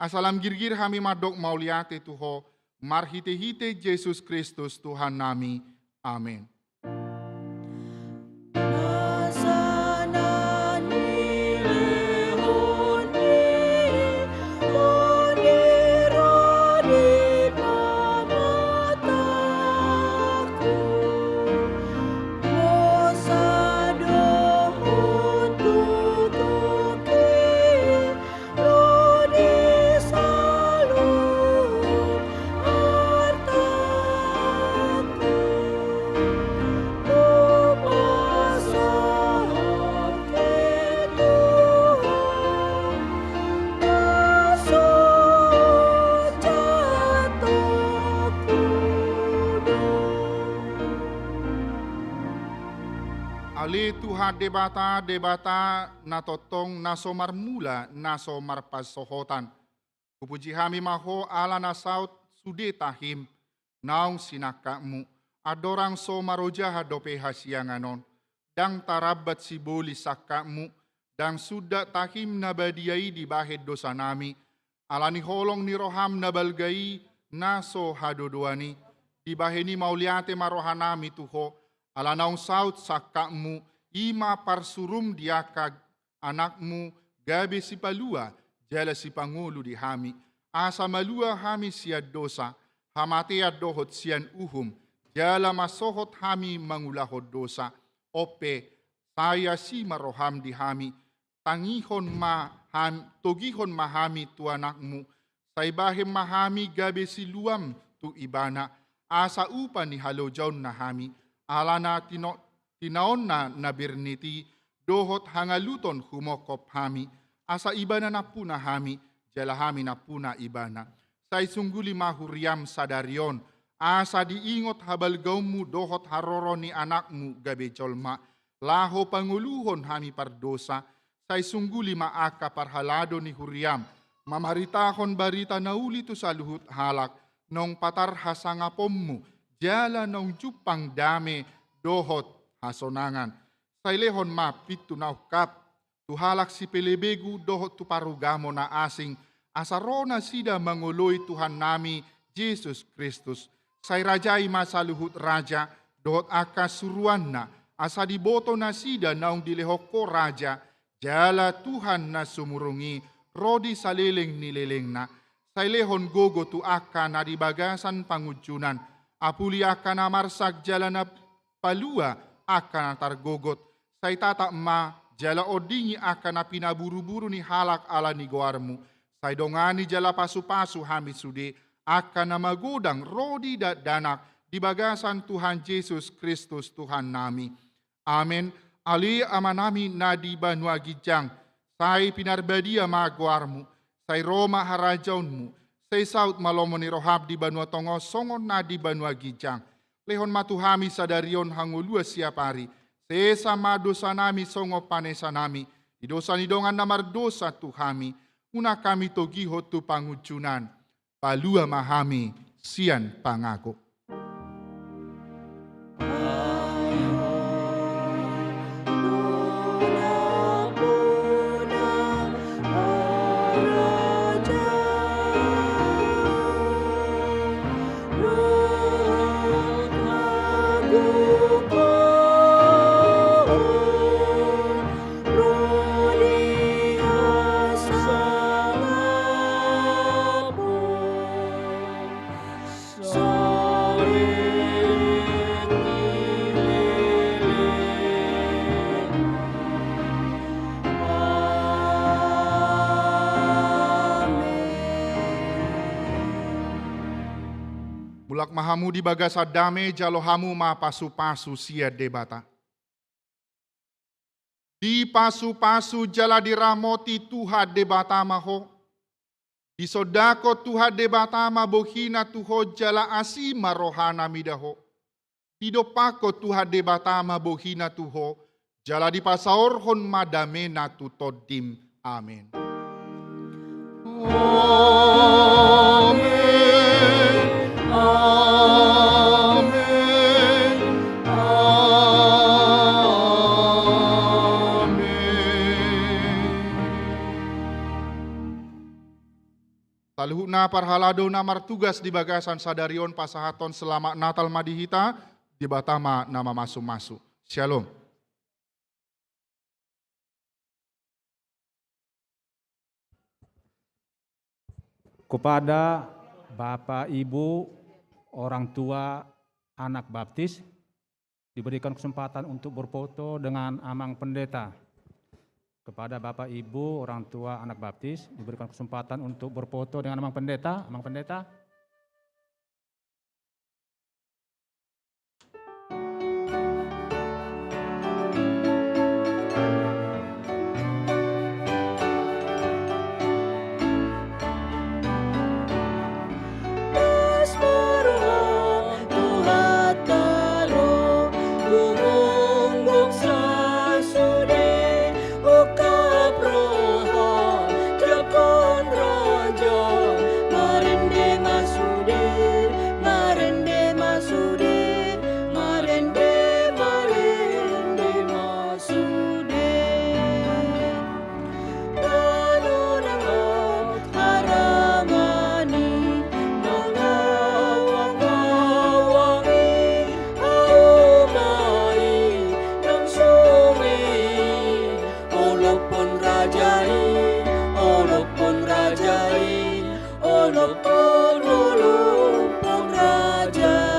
Asalam girgir hami madok mauliate tuho, marhite-hite Yesus Kristus Tuhan nami. Amin. Ali Tuhan debata na totong nasomar mula nasomar pasohotan. Pupuji hami maho ala na saut sude tahim naung sinakamu. Adorang somaroja hadope hasianganon. Dang tarabat si boli sakamu. Dang suda tahim nabadiai di bahed dosa nami. Alani holong ni roham nabalgai naso hadodoani. Di baheni mauliate marohanami tuho. Ala naung saut sakakmu, ima parsurum diaka anakmu, gabe si palua, jala si pangulu di hami. Asa malua hami siad dosa, hamatea dohot sian uhum, jala masohot hami mangulahot dosa. Ope, saya si maroham di hami, togihon mahami tu anakmu, saibahim mahami gabe si luam tu ibana, asa upa ni halojaun na hami, alana tinaon na birniti, dohot hangaluton humokop hami, asa ibana na puna hami, jala hami na puna ibana. Say sungguli mahuriam sadarion, asa diingot habal gaummu dohot haroro ni anakmu gabe jolma, laho panguluhon hami pardosa, say sungguli maaka parhalado ni huriam, mamaritahon barita nauli tu sa luhut halak, nong patarha sangapommu, jala nong jupang dame dohot hasonangan. Say lehon pitu naukap, tuhalak si pelebegu dohot tu parugamo na asing, asarona sida manguloy Tuhan nami, Yesus Kristus. Say rajai masaluhut raja, dohot akasuruan na, asa diboto na sida naong dilehok ko raja, jala Tuhan na sumurungi, rodi saliling nilileng na. Say lehon gogo tu aka na dibagasan pangujunan, apuli aka na marsak jala na palua aka na targogot. Say tata ma jala odingi aka na pinaburu-buru ni halak ala ni goarmu. Say dongani jala pasu-pasu hami sude, aka na magodang rodi danak dibagasan Tuhan Yesus Kristus Tuhan nami. Amen. Ali amanami na di banua gijang, say pinarbadia magoarmu, say Roma harajaunmu, say saut malomo ni rohab di banua tongo songon na di banua gijang. Lehon matuhami sadarion hangulua siapari, sesa madosa nami songo panesa nami, di dosa ni dongan namar dosa tuhami, una kami togiho tu pangucunan, palua mahami sian pangako. Bulak mahamu di bagasa dame jalohamu ma pasu-pasu sia debata. Di pasu-pasu jala diramoti Tuha debata maho. Di sodako Tuha debata ma bohina tuho jala asima rohana midaho. Di dopako Tuha debata ma bohina tuho jala di pasaorhon madame na tutodim. Amin. Amen. Amen. Amen. Taluhu na parhalado na martugas di bagasan sadarion pasahaton selama Natal madihita di batama nama masu-masu. Shalom. Kepada Bapak, Ibu, orang tua, anak baptis, diberikan kesempatan untuk berfoto dengan Amang Pendeta. Kepada Bapak, Ibu, orang tua, anak baptis, diberikan kesempatan untuk berfoto dengan Amang Pendeta. Amang Pendeta. Dengan parolopolopong rajai.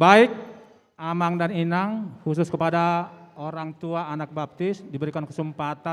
Baik, Amang dan Inang, khusus kepada orang tua anak baptis diberikan kesempatan